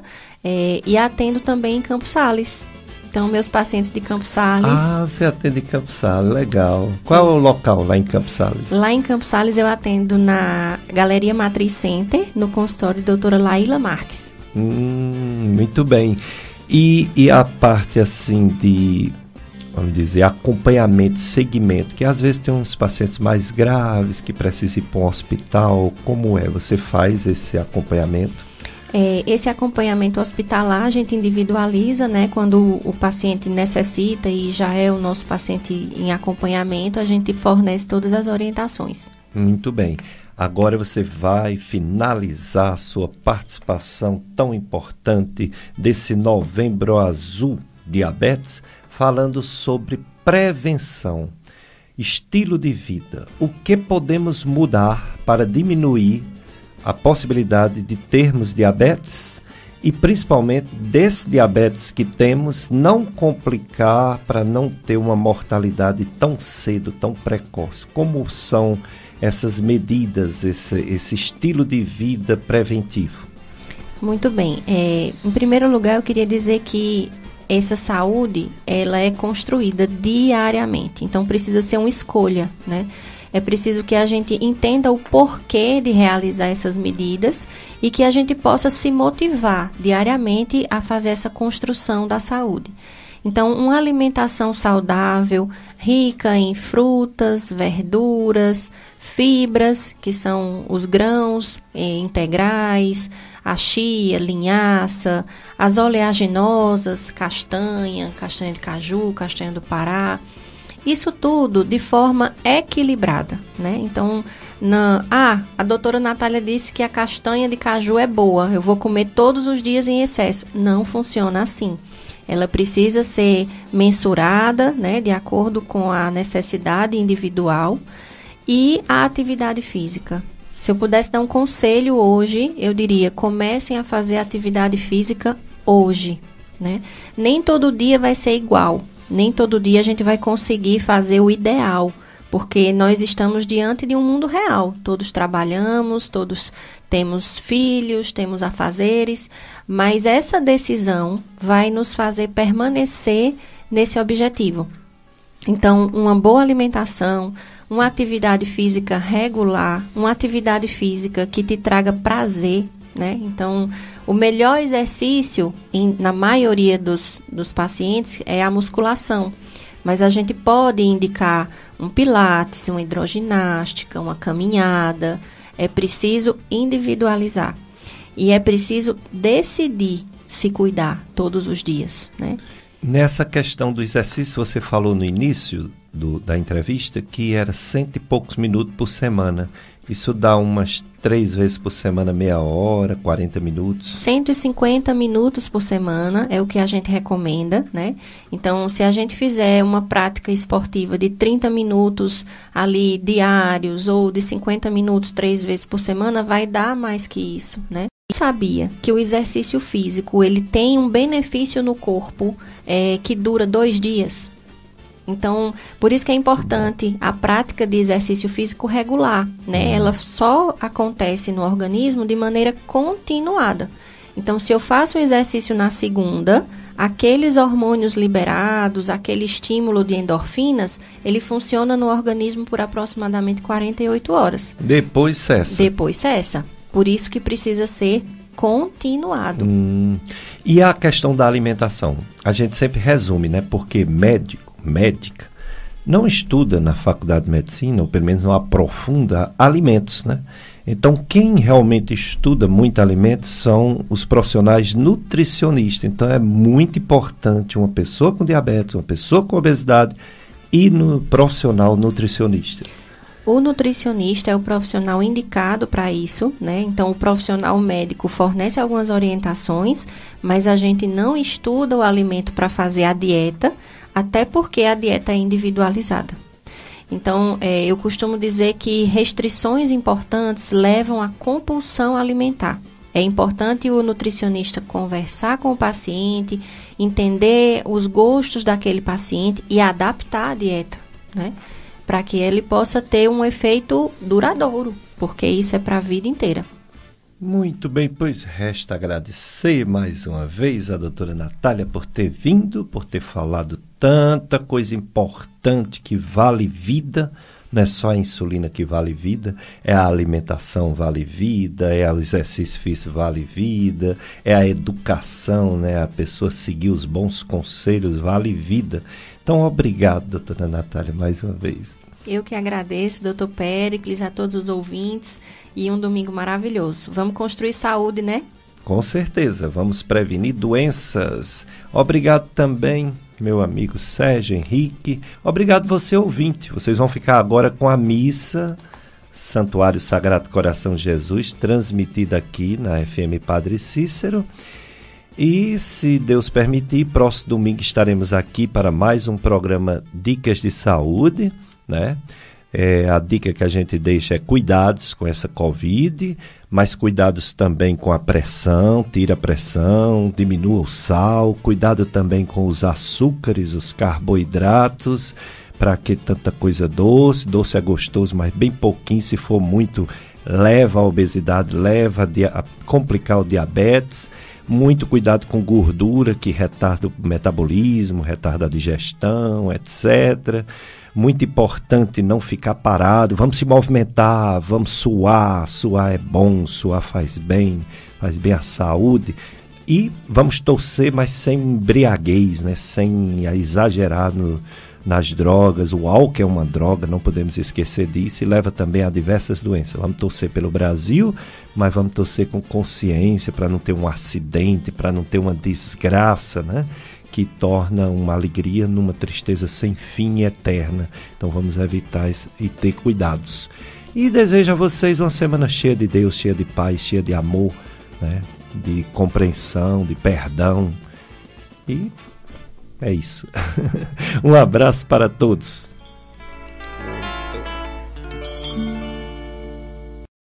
e atendo também em Campos Sales. Então, meus pacientes de Campos Sales... Ah, você atende em Campos Sales, legal. Qual é o local lá em Campos Sales? Lá em Campos Sales eu atendo na Galeria Matriz Center, no consultório da doutora Laíla Marques. Muito bem. E a parte assim de, vamos dizer, acompanhamento, segmento, que às vezes tem uns pacientes mais graves que precisam ir para um hospital, como é? Você faz esse acompanhamento? Esse acompanhamento hospitalar a gente individualiza, né? Quando o paciente necessita e já é o nosso paciente em acompanhamento, a gente fornece todas as orientações. Muito bem. Agora você vai finalizar a sua participação tão importante desse Novembro Azul Diabetes, falando sobre prevenção, estilo de vida. O que podemos mudar para diminuir a possibilidade de termos diabetes e principalmente desse diabetes que temos não complicar para não ter uma mortalidade tão cedo, tão precoce? Como são essas medidas, esse estilo de vida preventivo? Muito bem. Em primeiro lugar, eu queria dizer que essa saúde, ela é construída diariamente. Então, precisa ser uma escolha, né? É preciso que a gente entenda o porquê de realizar essas medidas e que a gente possa se motivar diariamente a fazer essa construção da saúde. Então, uma alimentação saudável, rica em frutas, verduras, fibras, que são os grãos integrais, a chia, linhaça, as oleaginosas, castanha de caju, castanha do Pará. Isso tudo de forma equilibrada, né? Então, a doutora Natália disse que a castanha de caju é boa, eu vou comer todos os dias em excesso. Não funciona assim. Ela precisa ser mensurada, né, de acordo com a necessidade individual e a atividade física. Se eu pudesse dar um conselho hoje, eu diria, comecem a fazer atividade física hoje, né? Nem todo dia vai ser igual. Nem todo dia a gente vai conseguir fazer o ideal, porque nós estamos diante de um mundo real. Todos trabalhamos, todos temos filhos, temos afazeres, mas essa decisão vai nos fazer permanecer nesse objetivo. Então, uma boa alimentação, uma atividade física regular, uma atividade física que te traga prazer, né? Então, o melhor exercício, na maioria dos pacientes, é a musculação. Mas a gente pode indicar um pilates, uma hidroginástica, uma caminhada. É preciso individualizar. E é preciso decidir se cuidar todos os dias, né? Nessa questão do exercício, você falou no início da entrevista que era 100 e poucos minutos por semana. Isso dá umas 3 vezes por semana, meia hora, 40 minutos? 150 minutos por semana é o que a gente recomenda, né? Então, se a gente fizer uma prática esportiva de 30 minutos ali diários ou de 50 minutos 3 vezes por semana, vai dar mais que isso, né? Sabia que o exercício físico, ele tem um benefício no corpo que dura 2 dias? Então, por isso que é importante a prática de exercício físico regular, né? Ela só acontece no organismo de maneira continuada. Então, se eu faço um exercício na segunda, aqueles hormônios liberados, aquele estímulo de endorfinas, ele funciona no organismo por aproximadamente 48 horas. Depois cessa. Depois cessa. Por isso que precisa ser continuado. E a questão da alimentação? A gente sempre resume, né? Porque médica não estuda na faculdade de medicina, ou pelo menos não aprofunda alimentos, né? Então, quem realmente estuda muito alimentos são os profissionais nutricionistas. Então, é muito importante uma pessoa com diabetes, uma pessoa com obesidade e no profissional nutricionista. O nutricionista é o profissional indicado para isso, né? Então, o profissional médico fornece algumas orientações, mas a gente não estuda o alimento para fazer a dieta, até porque a dieta é individualizada. Então, eu costumo dizer que restrições importantes levam à compulsão alimentar. É importante o nutricionista conversar com o paciente, entender os gostos daquele paciente e adaptar a dieta, né? Para que ele possa ter um efeito duradouro, porque isso é para a vida inteira. Muito bem, pois resta agradecer mais uma vez a doutora Natália por ter vindo, por ter falado tanta coisa importante que vale vida. Não é só a insulina que vale vida, é a alimentação vale vida, é o exercício físico vale vida, é a educação, né? A pessoa seguir os bons conselhos vale vida. Então, obrigado, doutora Natália, mais uma vez. Eu que agradeço, doutor Péricles, a todos os ouvintes, e um domingo maravilhoso. Vamos construir saúde, né? Com certeza, vamos prevenir doenças. Obrigado também, meu amigo Sérgio Henrique. Obrigado você, ouvinte. Vocês vão ficar agora com a missa Santuário Sagrado Coração de Jesus, transmitida aqui na FM Padre Cícero. E, se Deus permitir, próximo domingo estaremos aqui para mais um programa Dicas de Saúde, né? A dica que a gente deixa é cuidados com essa Covid, mas cuidados também com a pressão, tira a pressão, diminua o sal, cuidado também com os açúcares, os carboidratos, para que tanta coisa doce, doce é gostoso, mas bem pouquinho, se for muito, leva à obesidade, leva a complicar o diabetes. Muito cuidado com gordura, que retarda o metabolismo, retarda a digestão, etc. Muito importante não ficar parado, vamos se movimentar, vamos suar, suar é bom, suar faz bem à saúde. E vamos torcer, mas sem embriaguez, né? Sem exagerar nas drogas. O álcool é uma droga, não podemos esquecer disso, e leva também a diversas doenças. Vamos torcer pelo Brasil, mas vamos torcer com consciência para não ter um acidente, para não ter uma desgraça, né? Que torna uma alegria numa tristeza sem fim e eterna. Então vamos evitar isso e ter cuidados. E desejo a vocês uma semana cheia de Deus, cheia de paz, cheia de amor, né? De compreensão, de perdão. E é isso. Um abraço para todos.